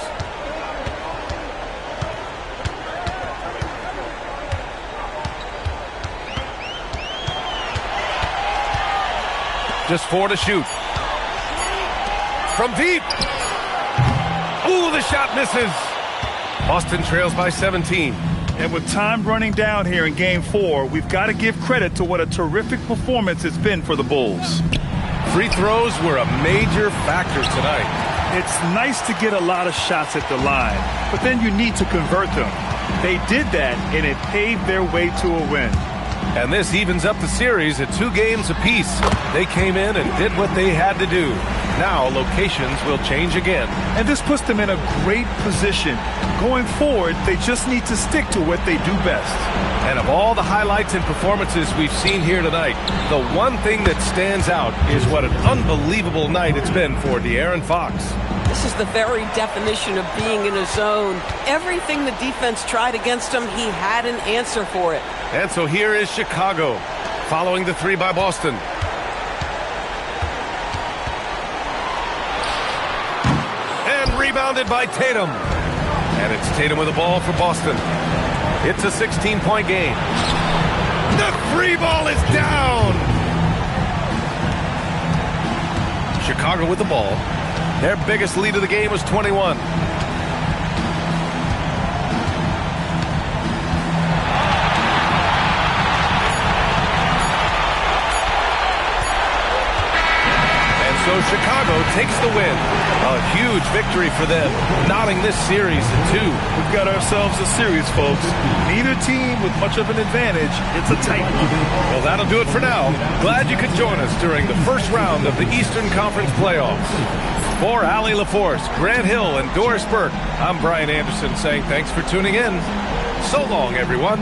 Just 4 to shoot. From deep. Ooh, the shot misses. Boston trails by 17. And with time running down here in Game 4, we've got to give credit to what a terrific performance it's been for the Bulls. Free throws were a major factor tonight. It's nice to get a lot of shots at the line, but then you need to convert them. They did that, and it paved their way to a win. And this evens up the series at 2 games apiece. They came in and did what they had to do. Now locations will change again. And this puts them in a great position. Going forward, they just need to stick to what they do best. And of all the highlights and performances we've seen here tonight, the one thing that stands out is what an unbelievable night it's been for De'Aaron Fox. This is the very definition of being in a zone. Everything the defense tried against him, he had an answer for it. And so here is Chicago, following the 3 by Boston. And rebounded by Tatum. And it's Tatum with the ball for Boston. It's a 16-point game. The 3 ball is down. Chicago with the ball. Their biggest lead of the game was 21. So Chicago takes the win. A huge victory for them, knotting this series to 2. We've got ourselves a series, folks. Neither team with much of an advantage. It's a tight one. Well, that'll do it for now. Glad you could join us during the first round of the Eastern Conference playoffs. For Allie LaForce, Grant Hill, and Doris Burke, I'm Brian Anderson saying thanks for tuning in. So long, everyone.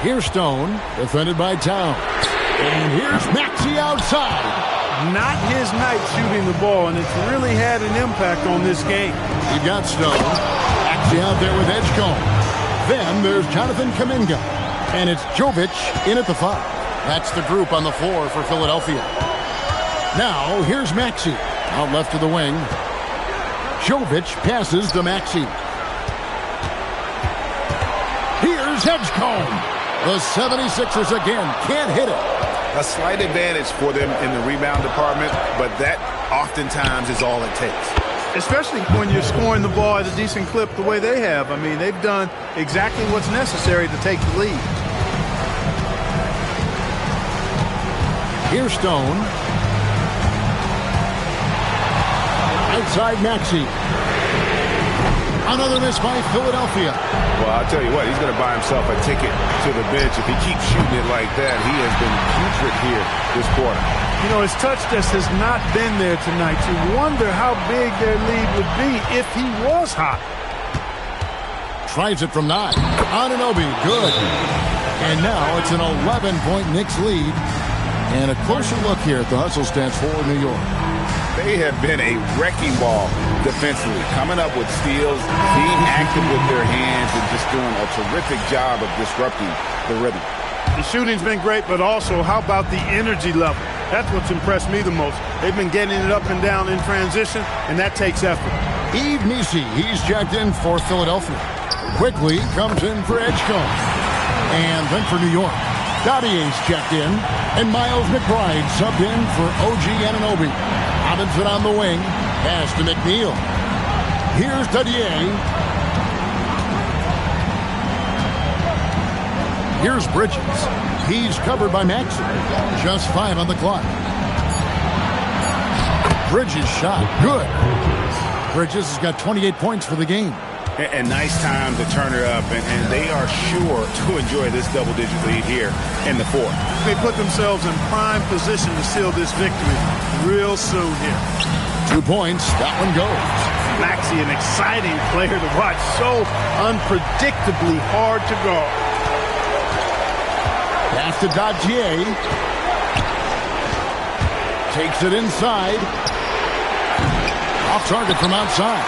Here's Stone, defended by Towns. And here's Maxey outside. Not his night shooting the ball, and it's really had an impact on this game. You've got Stone. Maxey out there with Edgecombe. Then there's Jonathan Kuminga. And it's Jovic in at the 5. That's the group on the floor for Philadelphia. Now, here's Maxey. Out left to the wing. Jovic passes to Maxey. Here's Edgecombe. The 76ers again can't hit it. A slight advantage for them in the rebound department, but that oftentimes is all it takes. Especially when you're scoring the ball at a decent clip the way they have. I mean, they've done exactly what's necessary to take the lead. Here's Stone. Outside Maxey. Another miss by Philadelphia. Well, I'll tell you what, he's going to buy himself a ticket to the bench. If he keeps shooting it like that, he has been putrid here this quarter. You know, his touch just has not been there tonight. You wonder how big their lead would be if he was hot. Tries it from 9. Anunoby, good. And now it's an 11-point Knicks lead. And a closer look here at the hustle stats for New York. They have been a wrecking ball defensively, coming up with steals, being active with their hands, and just doing a terrific job of disrupting the rhythm. The shooting's been great, but also how about the energy level? That's what's impressed me the most. They've been getting it up and down in transition, and that takes effort. Yves Missi, he's checked in for Philadelphia. Quickly comes in for Edgecombe. And then for New York, Dottier's checked in, and Miles McBride subbed in for OG Anunoby. Robinson on the wing. Pass to McNeil. Here's Dadier. Here's Bridges. He's covered by Maxey. Just 5 on the clock. Bridges shot. Good. Bridges has got 28 points for the game. And nice time to turn it up, and they are sure to enjoy this double-digit lead here in the fourth. They put themselves in prime position to seal this victory real soon here. 2 points. That one goes. Maxey, an exciting player to watch. So unpredictably hard to guard. Pass to Dadier. Takes it inside. Off target from outside.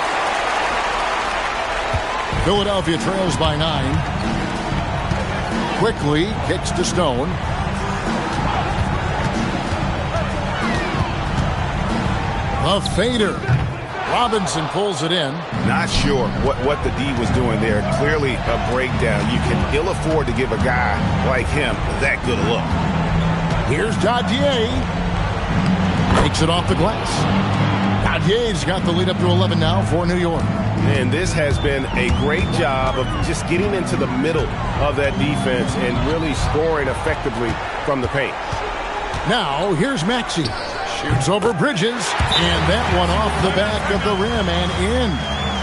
Philadelphia trails by 9. Quickly kicks to Stone. A fader. Robinson pulls it in. Not sure what the D was doing there. Clearly a breakdown. You can ill afford to give a guy like him that good a look. Here's Dadier. Takes it off the glass. Dadier's got the lead up to 11 now for New York. And this has been a great job of just getting into the middle of that defense and really scoring effectively from the paint. Now, here's Maxey. Shoots over Bridges, and that one off the back of the rim and in.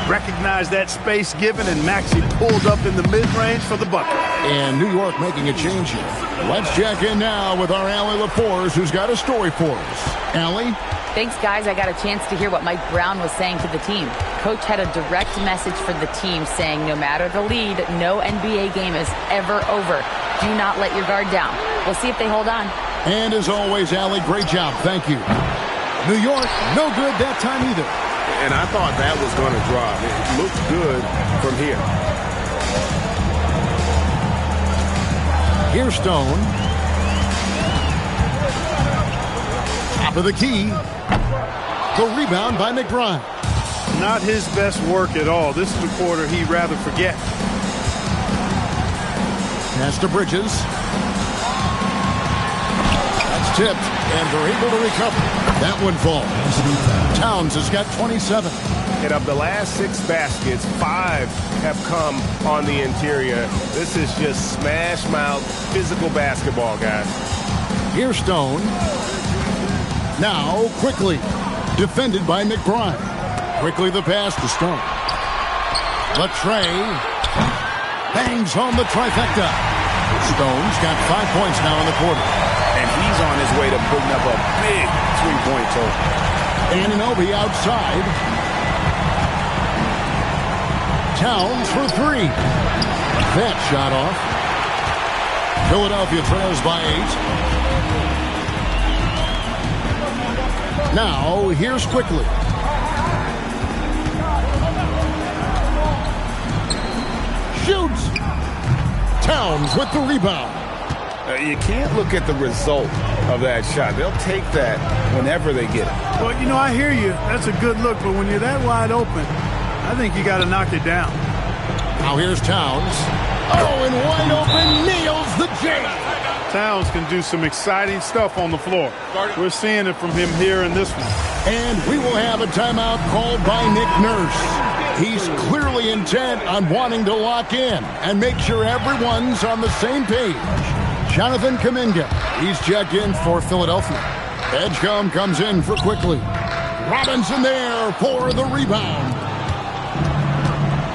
Recognized that space given, and Maxey pulled up in the mid-range for the bucket. And New York making a change here. Let's check in now with our Allie LaForce, who's got a story for us. Allie? Thanks, guys. I got a chance to hear what Mike Brown was saying to the team. Coach had a direct message for the team saying no matter the lead, no NBA game is ever over. Do not let your guard down. We'll see if they hold on. And as always, Allie, great job. Thank you. New York, no good that time either. And I thought that was going to drop. It looked good from here. Here's Stone. Top of the key. The rebound by McBride. Not his best work at all. This is the quarter he'd rather forget. Pass to Bridges. That's tipped, and they're able to recover. That one falls. Towns has got 27. And of the last 6 baskets, 5 have come on the interior. This is just smash mouth physical basketball, guys. Here's Stone. Now, quickly. Defended by McBride. Quickly the pass to Stone. Latrey bangs home the trifecta. Stone's got 5 points now in the quarter. And he's on his way to putting up a big three-point total. Anunoby outside. Towns for 3. That shot off. Philadelphia trails by 8. Now, here's quickly. Shoots. Towns with the rebound. You can't look at the result of that shot. They'll take that whenever they get it. Well, you know, I hear you. That's a good look, but when you're that wide open, I think you got to knock it down. Now here's Towns. Oh, and wide open, nails the J. Towns can do some exciting stuff on the floor. We're seeing it from him here in this one. And we will have a timeout called by Nick Nurse. He's clearly intent on wanting to lock in and make sure everyone's on the same page. Jonathan Kuminga, he's checked in for Philadelphia. Edgecombe comes in for quickly. Robinson there for the rebound.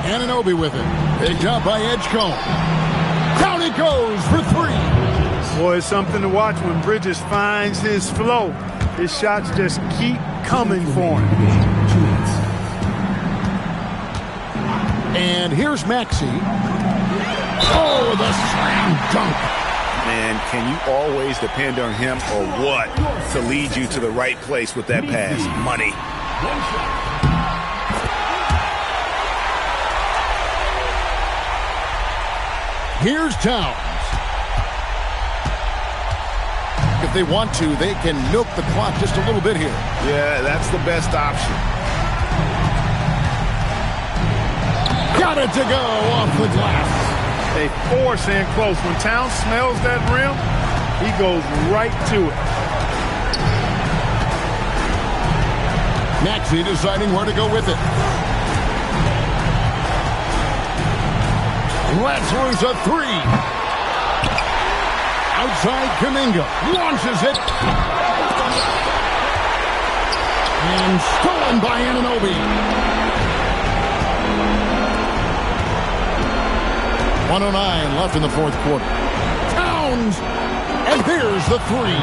Anunoby with it. Picked up by Edgecombe. Down it goes for 3. Boy, it's something to watch when Bridges finds his flow. His shots just keep coming for him. And here's Maxey. Oh, the slam dunk. Man, can you always depend on him or what to lead you to the right place with that pass? Money. Here's Towns. If they want to, they can milk the clock just a little bit here. Yeah, that's the best option. Got it to go off the glass. They force in close. When Towns smells that rim, he goes right to it. Maxey deciding where to go with it. Lets loose a three. Outside, Kuminga launches it. And stolen by Anunoby. 1:09 left in the fourth quarter. Towns. And here's the three.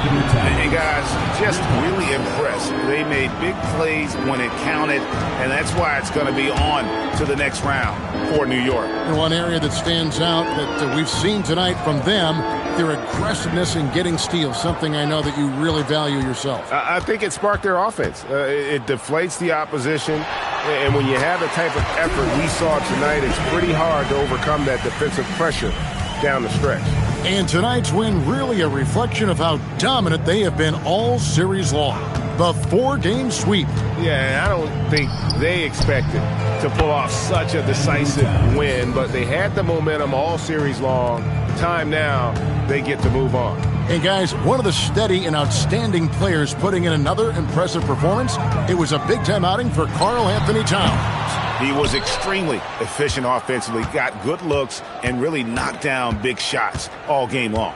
Hey, guys, just really impressed. They made big plays when it counted, and that's why it's going to be on to the next round for New York. And one area that stands out that we've seen tonight from them, their aggressiveness in getting steals, something I know that you really value yourself. I think it sparked their offense. It deflates the opposition, and when you have the type of effort we saw tonight, it's pretty hard to overcome that defensive pressure down the stretch. And tonight's win really a reflection of how dominant they have been all series long. The 4-game sweep. Yeah, I don't think they expected to pull off such a decisive win, but they had the momentum all series long. Time now, they get to move on. And guys, one of the steady and outstanding players putting in another impressive performance, it was a big-time outing for Karl Anthony Towns. He was extremely efficient offensively, got good looks, and really knocked down big shots all game long.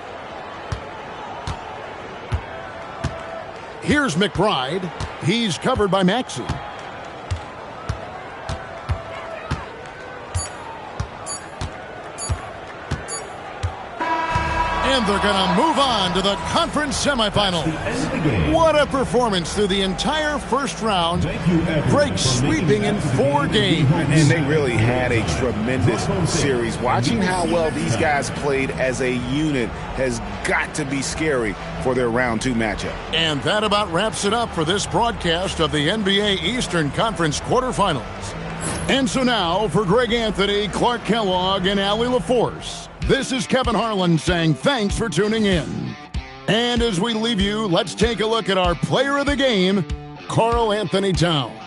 Here's McBride. He's covered by Maxey. And they're going to move on to the conference semifinals. What a performance through the entire first round. Breaks sweeping in 4 games. And they really had a tremendous series. Watching how well these guys played as a unit has got to be scary for their round 2 matchup. And that about wraps it up for this broadcast of the NBA Eastern Conference quarterfinals. And so now, for Greg Anthony, Clark Kellogg, and Allie LaForce, this is Kevin Harlan saying thanks for tuning in. And as we leave you, let's take a look at our player of the game, Karl Anthony Towns.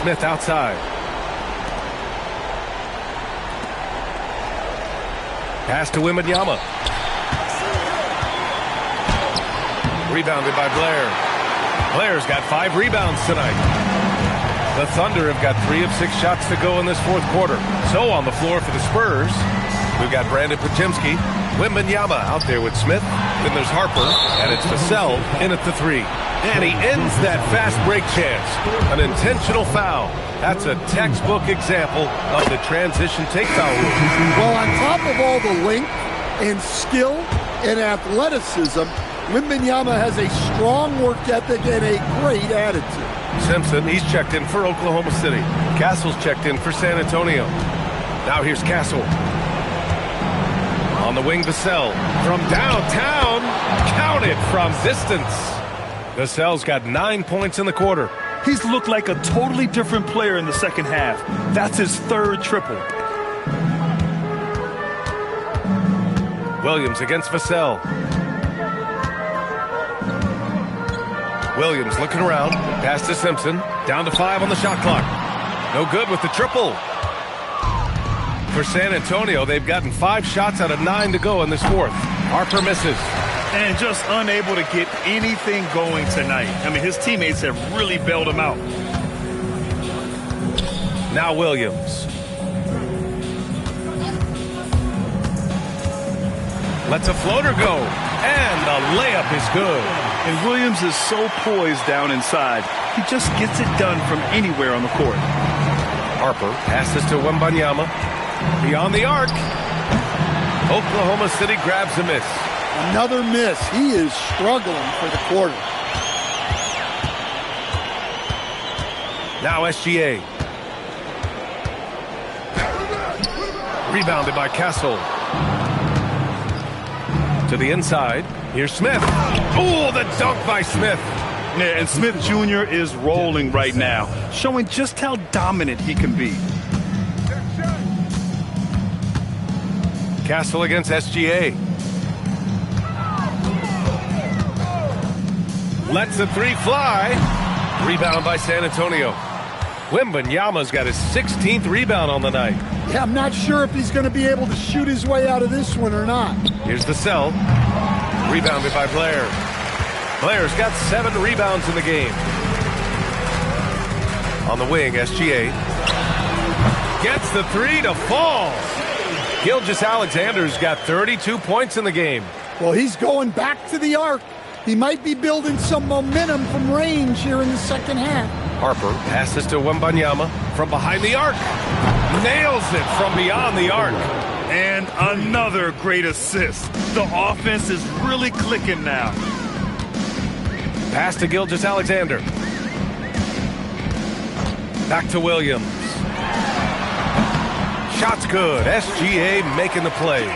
Smith outside. Pass to Wembanyama. Rebounded by Blair. Blair's got 5 rebounds tonight. The Thunder have got 3 of 6 shots to go in this fourth quarter. So on the floor for the Spurs, we've got Brandon Podziemski, Wembanyama out there with Smith. Then there's Harper, and it's Vassell in at the 3. And he ends that fast break chance. An intentional foul. That's a textbook example of the transition take foul rule. Well, on top of all the length and skill and athleticism, Wembanyama has a strong work ethic and a great attitude. Simpson, he's checked in for Oklahoma City. Castle's checked in for San Antonio. Now here's Castle. On the wing, Vassell. From downtown, counted from distance. Vassell's got 9 points in the quarter. He's looked like a totally different player in the second half. That's his third triple. Williams against Vassell. Williams looking around. Pass to Simpson. Down to 5 on the shot clock. No good with the triple. For San Antonio, they've gotten 5 shots out of 9 to go in this fourth. Harper misses. And just unable to get anything going tonight. I mean, his teammates have really bailed him out. Now Williams. Lets a floater go. And the layup is good. And Williams is so poised down inside. He just gets it done from anywhere on the court. Harper passes to Wembanyama. Beyond the arc. Oklahoma City grabs a miss. Another miss. He is struggling for the quarter. Now SGA. Rebounded by Castle. To the inside. Here's Smith. Oh, the dunk by Smith. Yeah, and Smith Jr. is rolling right now, showing just how dominant he can be. Castle against SGA. Lets the 3 fly. Rebound by San Antonio. Wembanyama's got his 16th rebound on the night. Yeah, I'm not sure if he's going to be able to shoot his way out of this one or not. Here's Vassell. Rebounded by Blair. Blair's got 7 rebounds in the game. On the wing, SGA. Gets the 3 to fall. Gilgeous-Alexander's got 32 points in the game. Well, he's going back to the arc. He might be building some momentum from range here in the second half. Harper passes to Wembanyama from behind the arc. Nails it from beyond the arc. And another great assist. The offense is really clicking now. Pass to Gilgeous-Alexander. Back to Williams. Shot's good. SGA making the play.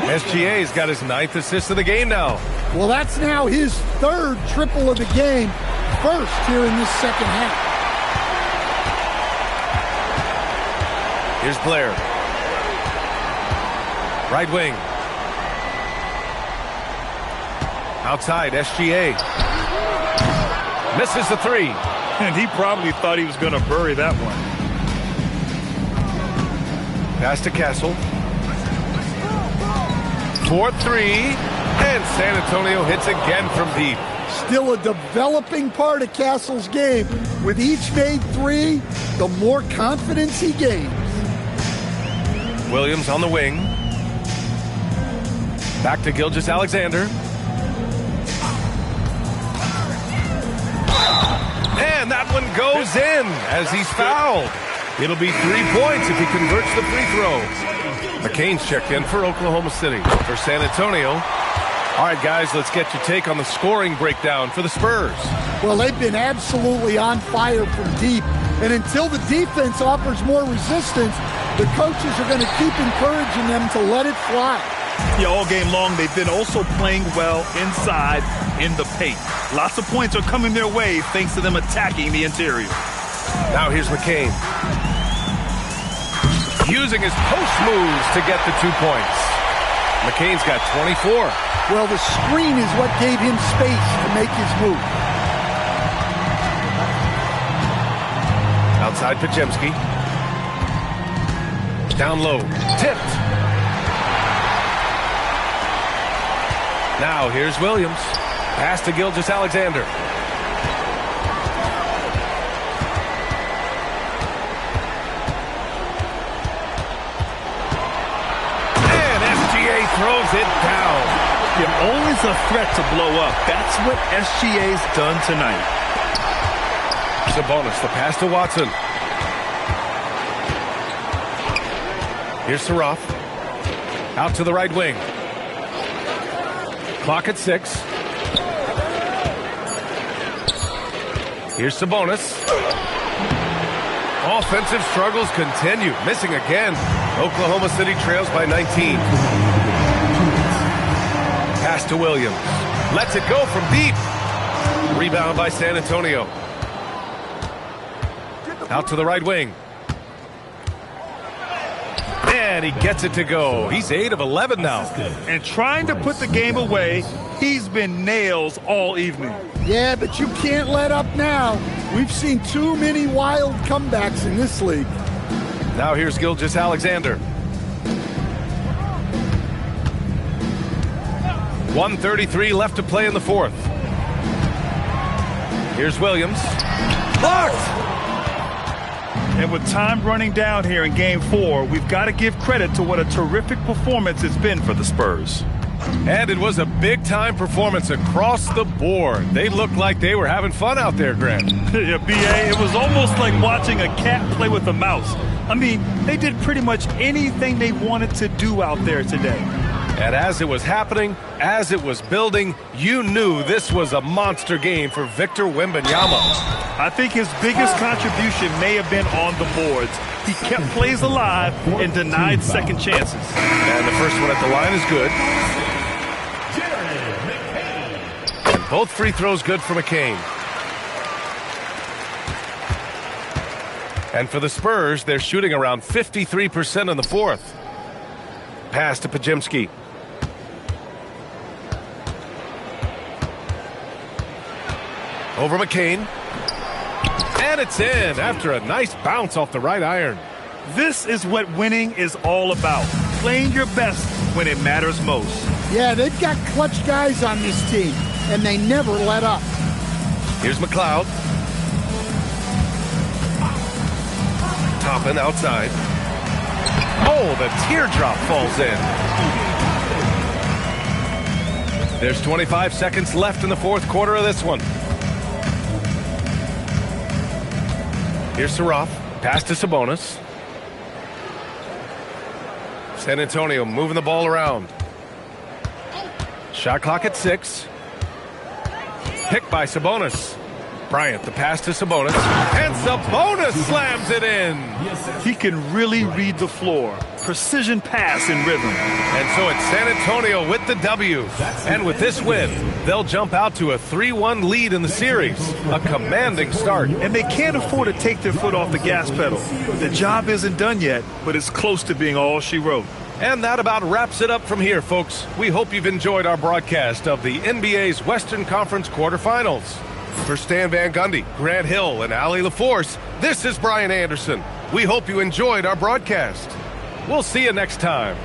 SGA's got his 9th assist of the game now. Well, that's now his 3rd triple of the game. First here in this second half. Here's Blair. Right wing. Outside, SGA. Misses the 3. And he probably thought he was going to bury that one. Pass to Castle. 4-3. And San Antonio hits again from deep. Still a developing part of Castle's game. With each made 3, the more confidence he gains. Williams on the wing. Back to Gilgeous-Alexander. And that one goes in as he's fouled. It'll be 3 points if he converts the free throw. McCain's checked in for Oklahoma City. For San Antonio. All right, guys, let's get your take on the scoring breakdown for the Spurs. Well, they've been absolutely on fire from deep. And until the defense offers more resistance, the coaches are going to keep encouraging them to let it fly. Yeah, all game long, they've been also playing well inside in the paint. Lots of points are coming their way thanks to them attacking the interior. Now here's McCain. Using his post moves to get the 2 points. McCain's got 24. Well, the screen is what gave him space to make his move. Outside Pajemski. Down low. Tipped. Now here's Williams. Pass to Gilgeous-Alexander. And SGA throws it down. You're always a threat to blow up. That's what SGA's done tonight. Sabonis, the pass to Watson. Here's Saroff. Out to the right wing. Clock at 6. Here's Sabonis. Offensive struggles continue. Missing again. Oklahoma City trails by 19. Pass to Williams. Lets it go from deep. Rebound by San Antonio. Out to the right wing. And he gets it to go. He's 8 of 11 now. And trying to put the game away, he's been nails all evening. Yeah, but you can't let up now. We've seen too many wild comebacks in this league. Now here's Gilgeous-Alexander. 1:33 left to play in the fourth. Here's Williams. Blocked! And with time running down here in Game 4, we've got to give credit to what a terrific performance it's been for the Spurs. And it was a big-time performance across the board. They looked like they were having fun out there, Grant. Yeah, B.A., it was almost like watching a cat play with a mouse. I mean, they did pretty much anything they wanted to do out there today. And as it was happening, as it was building, you knew this was a monster game for Victor Wembanyama. I think his biggest contribution may have been on the boards. He kept plays alive and denied second chances. And the first one at the line is good. And both free throws good for McCain. And for the Spurs, they're shooting around 53% in the fourth. Pass to Podziemski. Over McCain. And it's in after a nice bounce off the right iron. This is what winning is all about. Playing your best when it matters most. Yeah, they've got clutch guys on this team, and they never let up. Here's McLeod. Toppin outside. Oh, the teardrop falls in. There's 25 seconds left in the fourth quarter of this one. Here's Saroff. Pass to Sabonis. San Antonio moving the ball around. Shot clock at 6. Picked by Sabonis. Bryant, the pass to Sabonis. And Sabonis slams it in. He can really read the floor. Precision pass in rhythm. And so it's San Antonio with the W. And with this win, they'll jump out to a 3-1 lead in the series. A commanding start. And they can't afford to take their foot off the gas pedal. The job isn't done yet, but it's close to being all she wrote. And that about wraps it up from here, folks. We hope you've enjoyed our broadcast of the NBA's Western Conference quarterfinals. For Stan Van Gundy, Grant Hill, and Allie LaForce, this is Brian Anderson. We hope you enjoyed our broadcast. We'll see you next time.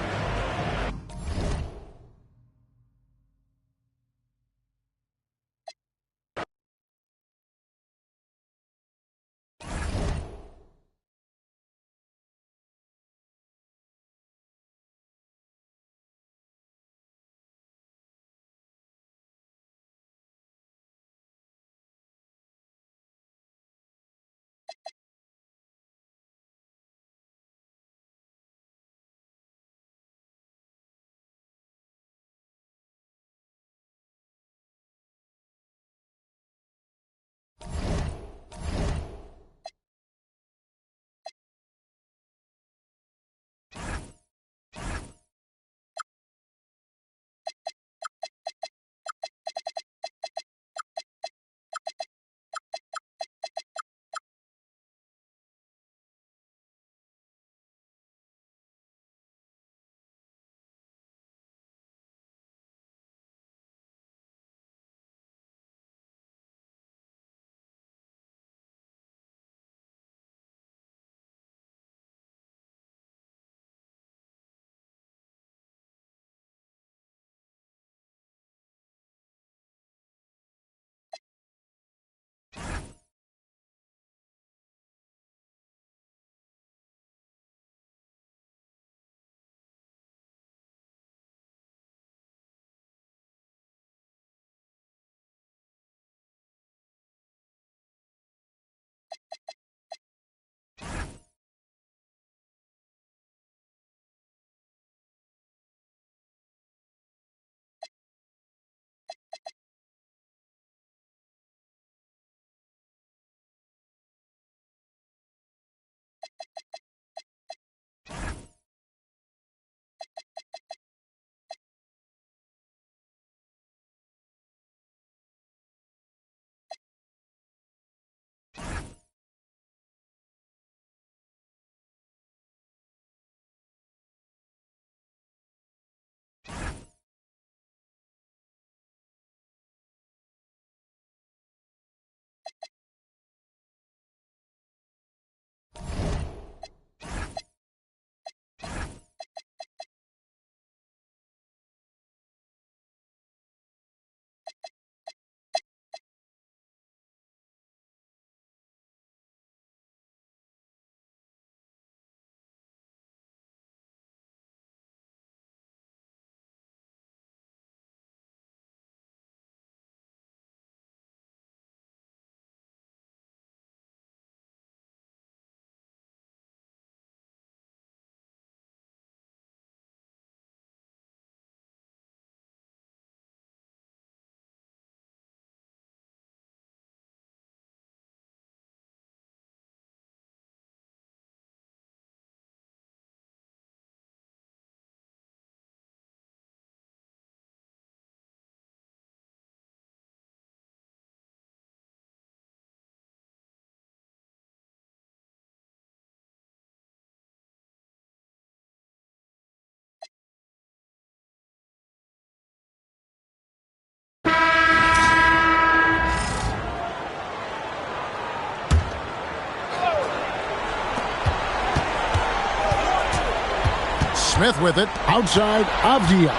Smith with it. Outside, Avdia.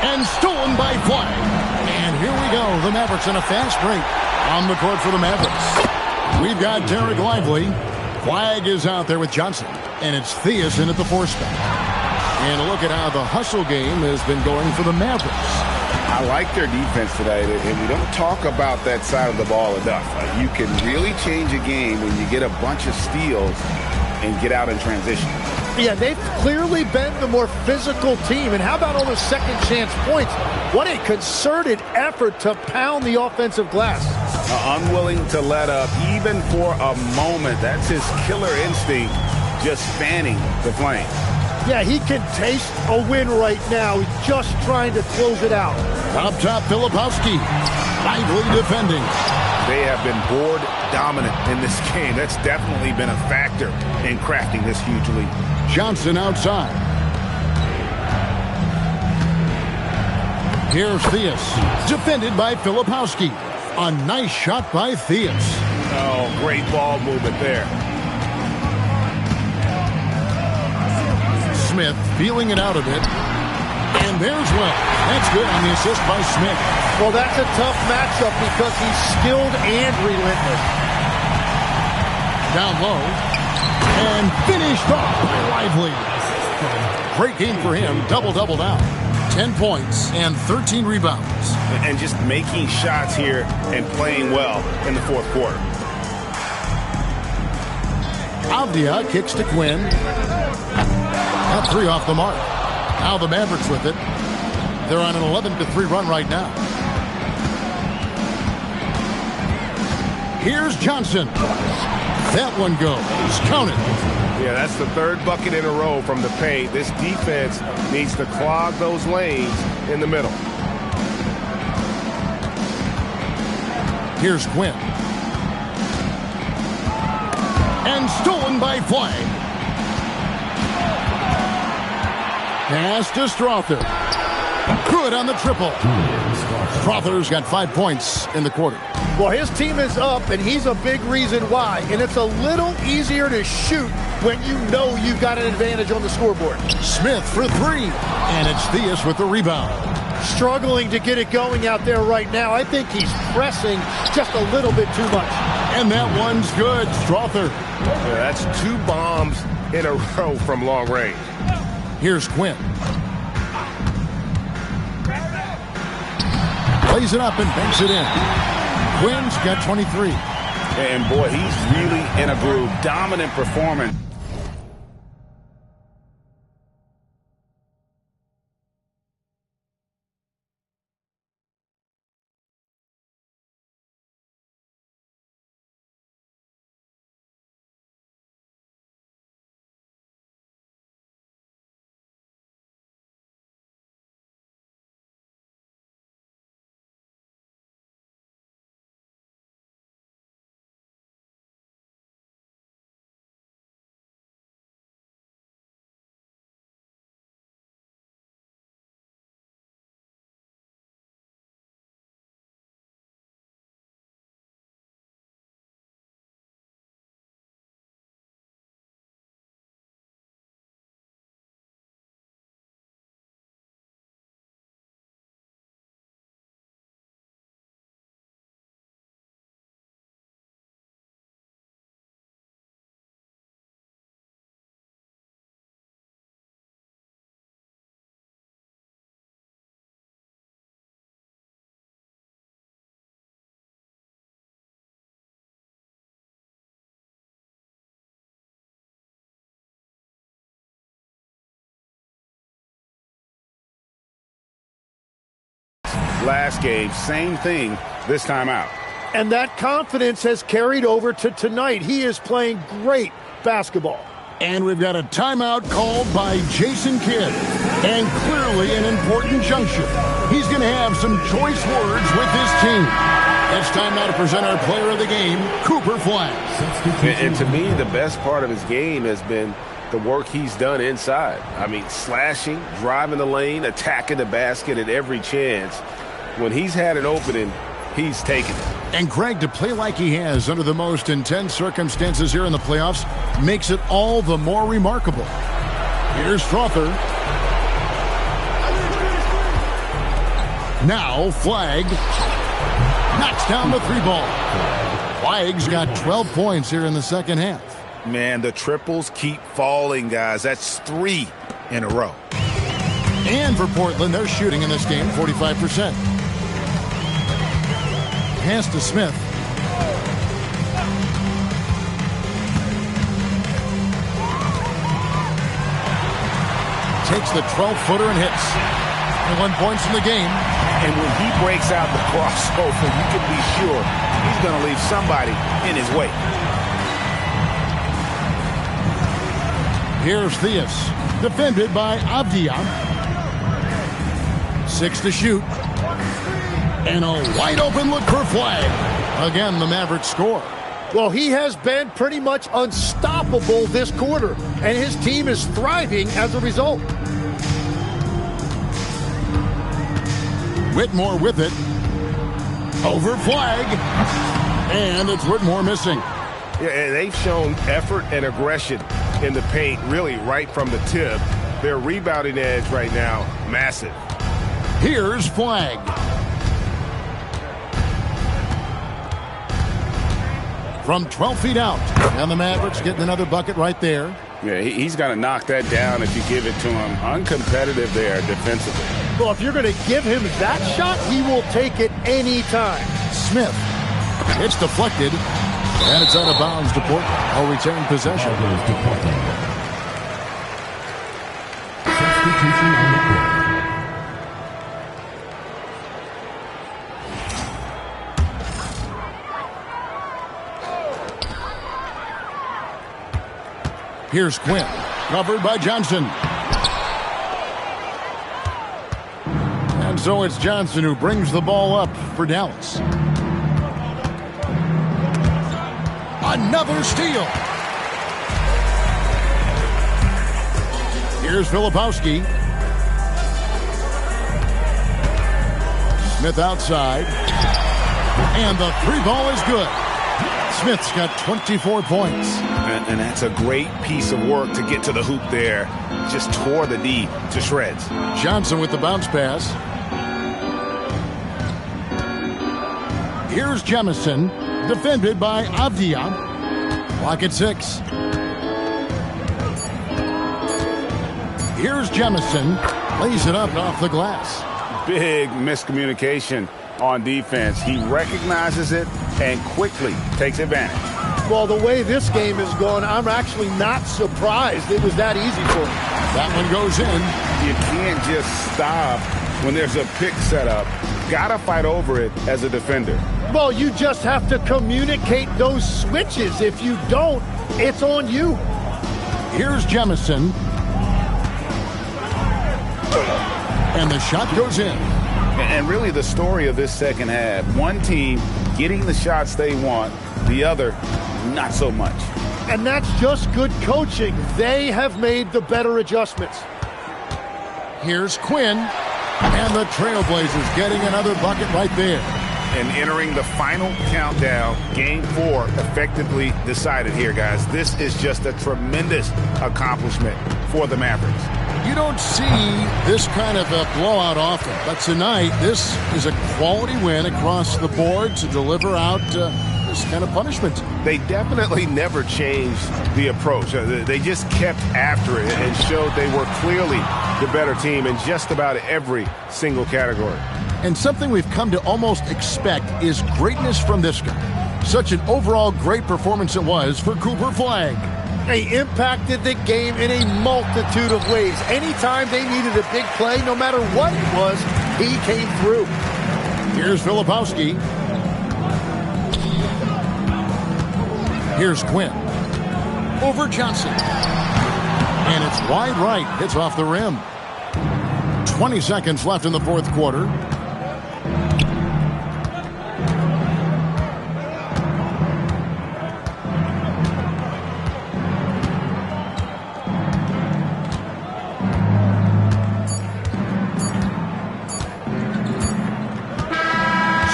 And stolen by Flag. And here we go. The Mavericks in a fast break. On the court for the Mavericks. We've got Derek Lively. Flag is out there with Johnson. And it's Theus in at the 4 spot. And a look at how the hustle game has been going for the Mavericks. I like their defense tonight, and we don't talk about that side of the ball enough. You can really change a game when you get a bunch of steals and get out in transition. Yeah, they've clearly been the more physical team. And how about all those second chance points? What a concerted effort to pound the offensive glass. Unwilling to let up even for a moment. That's his killer instinct, just fanning the flame. Yeah, he can taste a win right now. He's just trying to close it out. Up top, Filipowski. Lively defending. They have been board dominant in this game. That's definitely been a factor in crafting this huge lead. Johnson outside. Here's Theus. Defended by Filipowski. A nice shot by Theus. Oh, great ball movement there. Smith feeling it out a bit. And there's Will. That's good on the assist by Smith. Well, that's a tough matchup because he's skilled and relentless. Down low. And finished off by Lively. Great game for him. Double-double now. 10 points and 13 rebounds. And just making shots here and playing well in the fourth quarter. Avdia kicks to Quinn. Got 3 off the mark. Now the Mavericks with it. They're on an 11-3 run right now. Here's Johnson. That one goes. Count it. Yeah, that's the 3rd bucket in a row from the paint. This defense needs to clog those lanes in the middle. Here's Quinn. And stolen by Flag. Pass to Strother. Good on the triple. Strother's got 5 points in the quarter. Well, his team is up, and he's a big reason why. And it's a little easier to shoot when you know you've got an advantage on the scoreboard. Smith for 3. And it's Theus with the rebound. Struggling to get it going out there right now. I think he's pressing just a little bit too much. And that one's good. Strother. Yeah, that's 2 bombs in a row from long range. Here's Quinn. Plays it up and banks it in. Quinn's got 23. And boy, he's really in a groove. Dominant performance. Last game, same thing this time out. And that confidence has carried over to tonight. He is playing great basketball. And we've got a timeout called by Jason Kidd. And clearly an important juncture. He's going to have some choice words with his team. It's time now to present our player of the game, Cooper Flag. And to me, the best part of his game has been the work he's done inside. I mean, slashing, driving the lane, attacking the basket at every chance. When he's had an opening, he's taken it. And Greg, to play like he has under the most intense circumstances here in the playoffs makes it all the more remarkable. Here's Strother. Now Flagg knocks down the 3 ball. Flagg's got 12 points here in the second half. Man, the triples keep falling, guys. That's 3 in a row. And for Portland, they're shooting in this game 45%. Pass to Smith. Takes the 12-footer and hits. 21 points in the game. And when he breaks out the crossover, you can be sure he's going to leave somebody in his way. Here's Theus, defended by Avdia. 6 to shoot. And a wide-open look for Flagg. Again, the Mavericks score. Well, he has been pretty much unstoppable this quarter, and his team is thriving as a result. Whitmore with it. Over Flagg. And it's Whitmore missing. Yeah, they've shown effort and aggression in the paint, really right from the tip. Their rebounding edge right now, massive. Here's Flagg. From 12 feet out. And the Mavericks getting another bucket right there. Yeah, he's going to knock that down if you give it to him. Uncompetitive there defensively. Well, if you're going to give him that shot, he will take it anytime. Smith. It's deflected. And it's out of bounds to Portland. I'll return possession. Here's Quinn, covered by Johnson. And so it's Johnson who brings the ball up for Dallas. Another steal. Here's Filipowski. Smith outside. And the 3 ball is good. Smith's got 24 points. And that's a great piece of work to get to the hoop there. Just tore the D to shreds. Johnson with the bounce pass. Here's Jemison, defended by Avdia. Clock at 6. Here's Jemison, lays it up and off the glass. Big miscommunication on defense. He recognizes it and quickly takes advantage. Well, the way this game is going, I'm actually not surprised it was that easy for him. That one goes in. You can't just stop when there's a pick set up. Gotta fight over it as a defender. Well, you just have to communicate those switches. If you don't, it's on you. Here's Jemison. And the shot goes in. And really the story of this second half, one team getting the shots they want, the other not so much. And that's just good coaching. They have made the better adjustments. Here's Quinn. And the Trailblazers getting another bucket right there. And entering the final countdown, Game 4 effectively decided here, guys. This is just a tremendous accomplishment for the Mavericks. You don't see this kind of a blowout often, but tonight this is a quality win across the board to deliver out this kind of punishment. They definitely never changed the approach. They just kept after it and showed they were clearly the better team in just about every single category. And something we've come to almost expect is greatness from this guy. Such an overall great performance it was for Cooper Flagg. He impacted the game in a multitude of ways. Anytime they needed a big play, no matter what it was, he came through. Here's Filipowski. Here's Quinn. Over Johnson. And it's wide right. Hits off the rim. 20 seconds left in the fourth quarter.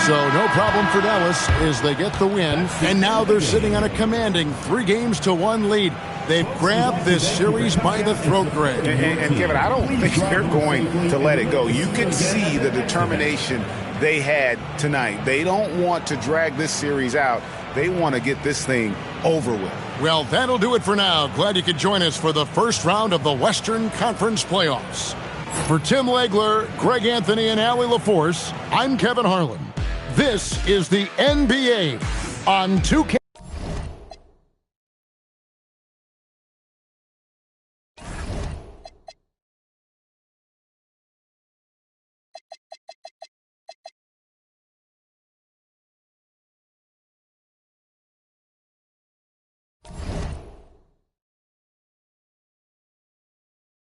So no no problem for Dallas as they get the win, and now they're sitting on a commanding 3-1 lead. They've grabbed this series by the throat, Greg. And Kevin, I don't think they're going to let it go. You can see the determination they had tonight. They don't want to drag this series out. They want to get this thing over with. Well, that'll do it for now. Glad you could join us for the first round of the Western Conference playoffs. For Tim Legler, Greg Anthony, and Allie LaForce, I'm Kevin Harlan. This is the NBA on 2K.